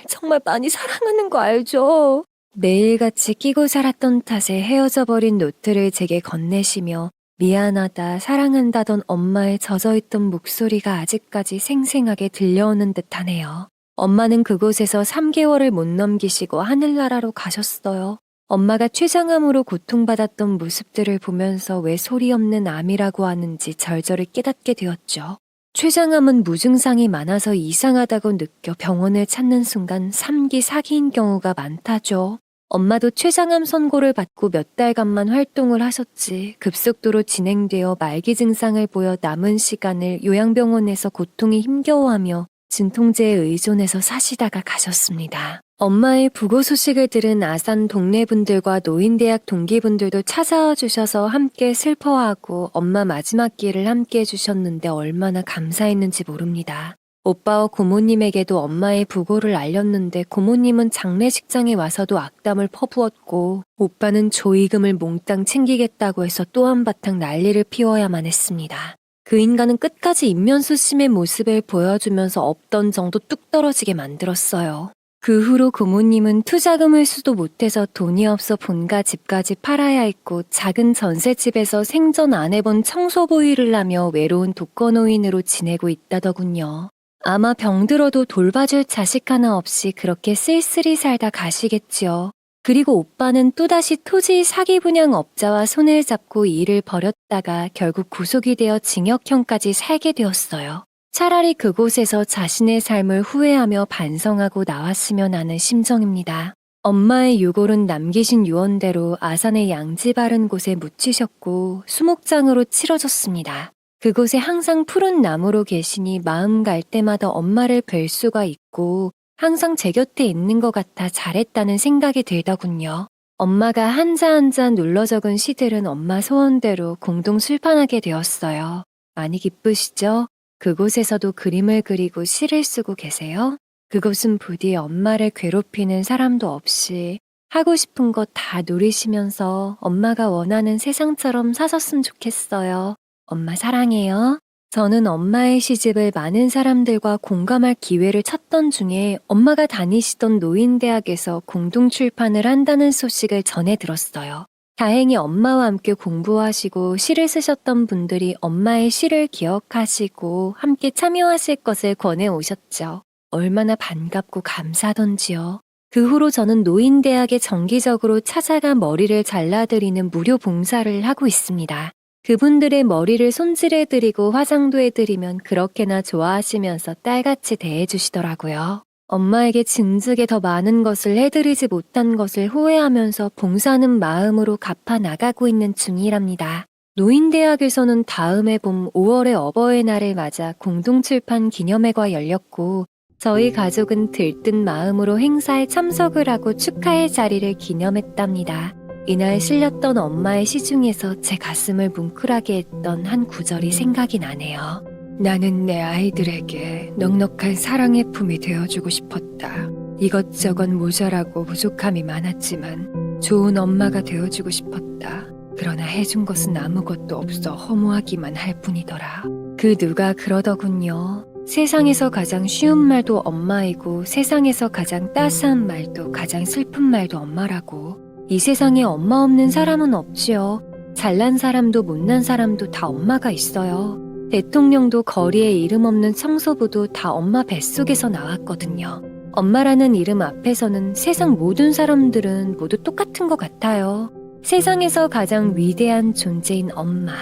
정말 많이 사랑하는 거 알죠? 매일같이 끼고 살았던 탓에 헤어져 버린 노트를 제게 건네시며 미안하다, 사랑한다던 엄마의 젖어있던 목소리가 아직까지 생생하게 들려오는 듯하네요. 엄마는 그곳에서 3개월을 못 넘기시고 하늘나라로 가셨어요. 엄마가 췌장암으로 고통받았던 모습들을 보면서 왜 소리 없는 암이라고 하는지 절절히 깨닫게 되었죠. 췌장암은 무증상이 많아서 이상하다고 느껴 병원을 찾는 순간 3기 4기인 경우가 많다죠. 엄마도 췌장암 선고를 받고 몇 달간만 활동을 하셨지 급속도로 진행되어 말기 증상을 보여 남은 시간을 요양병원에서 고통이 힘겨워하며 진통제에 의존해서 사시다가 가셨습니다. 엄마의 부고 소식을 들은 아산 동네 분들과 노인대학 동기분들도 찾아와 주셔서 함께 슬퍼하고 엄마 마지막 길을 함께 해주셨는데 얼마나 감사했는지 모릅니다. 오빠와 고모님에게도 엄마의 부고를 알렸는데 고모님은 장례식장에 와서도 악담을 퍼부었고 오빠는 조의금을 몽땅 챙기겠다고 해서 또 한바탕 난리를 피워야만 했습니다. 그 인간은 끝까지 인면수심의 모습을 보여주면서 없던 정도 뚝 떨어지게 만들었어요. 그 후로 고모님은 투자금을 수도 못해서 돈이 없어 본가 집까지 팔아야 했고 작은 전셋집에서 생전 안 해본 청소보일을 하며 외로운 독거노인으로 지내고 있다더군요. 아마 병들어도 돌봐줄 자식 하나 없이 그렇게 쓸쓸히 살다 가시겠지요. 그리고 오빠는 또다시 토지 사기 분양 업자와 손을 잡고 일을 벌였다가 결국 구속이 되어 징역형까지 살게 되었어요. 차라리 그곳에서 자신의 삶을 후회하며 반성하고 나왔으면 하는 심정입니다. 엄마의 유골은 남기신 유언대로 아산의 양지 바른 곳에 묻히셨고 수목장으로 치러졌습니다. 그곳에 항상 푸른 나무로 계시니 마음 갈 때마다 엄마를 뵐 수가 있고 항상 제 곁에 있는 것 같아 잘했다는 생각이 들더군요. 엄마가 한자 한자 눌러 적은 시들은 엄마 소원대로 공동 출판하게 되었어요. 많이 기쁘시죠? 그곳에서도 그림을 그리고 시를 쓰고 계세요? 그곳은 부디 엄마를 괴롭히는 사람도 없이 하고 싶은 거 다 누리시면서 엄마가 원하는 세상처럼 사셨으면 좋겠어요. 엄마 사랑해요. 저는 엄마의 시집을 많은 사람들과 공감할 기회를 찾던 중에 엄마가 다니시던 노인대학에서 공동 출판을 한다는 소식을 전해 들었어요. 다행히 엄마와 함께 공부하시고 시를 쓰셨던 분들이 엄마의 시를 기억하시고 함께 참여하실 것을 권해 오셨죠. 얼마나 반갑고 감사하던지요. 그 후로 저는 노인대학에 정기적으로 찾아가 머리를 잘라드리는 무료 봉사를 하고 있습니다. 그분들의 머리를 손질해드리고 화장도 해드리면 그렇게나 좋아하시면서 딸같이 대해주시더라고요. 엄마에게 증직에 더 많은 것을 해드리지 못한 것을 후회하면서 봉사하는 마음으로 갚아 나가고 있는 중이랍니다. 노인대학에서는 다음해 봄 5월의 어버이날을 맞아 공동출판 기념회가 열렸고 저희 가족은 들뜬 마음으로 행사에 참석을 하고 축하의 자리를 기념했답니다. 이날 실렸던 엄마의 시 중에서 제 가슴을 뭉클하게 했던 한 구절이 생각이 나네요. 나는 내 아이들에게 넉넉한 사랑의 품이 되어주고 싶었다. 이것저것 모자라고 부족함이 많았지만 좋은 엄마가 되어주고 싶었다. 그러나 해준 것은 아무것도 없어 허무하기만 할 뿐이더라. 그 누가 그러더군요. 세상에서 가장 쉬운 말도 엄마이고 세상에서 가장 따스한 말도 가장 슬픈 말도 엄마라고. 이 세상에 엄마 없는 사람은 없지요. 잘난 사람도 못난 사람도 다 엄마가 있어요. 대통령도 거리에 이름 없는 청소부도 다 엄마 뱃속에서 나왔거든요. 엄마라는 이름 앞에서는 세상 모든 사람들은 모두 똑같은 것 같아요. 세상에서 가장 위대한 존재인 엄마.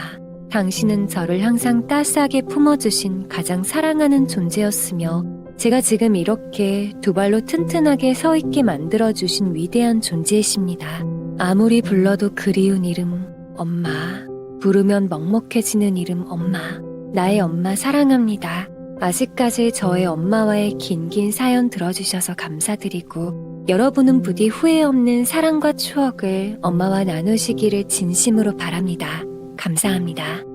당신은 저를 항상 따스하게 품어주신 가장 사랑하는 존재였으며 제가 지금 이렇게 두 발로 튼튼하게 서 있게 만들어주신 위대한 존재이십니다. 아무리 불러도 그리운 이름 엄마. 부르면 먹먹해지는 이름 엄마. 나의 엄마 사랑합니다. 아직까지 저의 엄마와의 긴 사연 들어주셔서 감사드리고 여러분은 부디 후회 없는 사랑과 추억을 엄마와 나누시기를 진심으로 바랍니다. 감사합니다.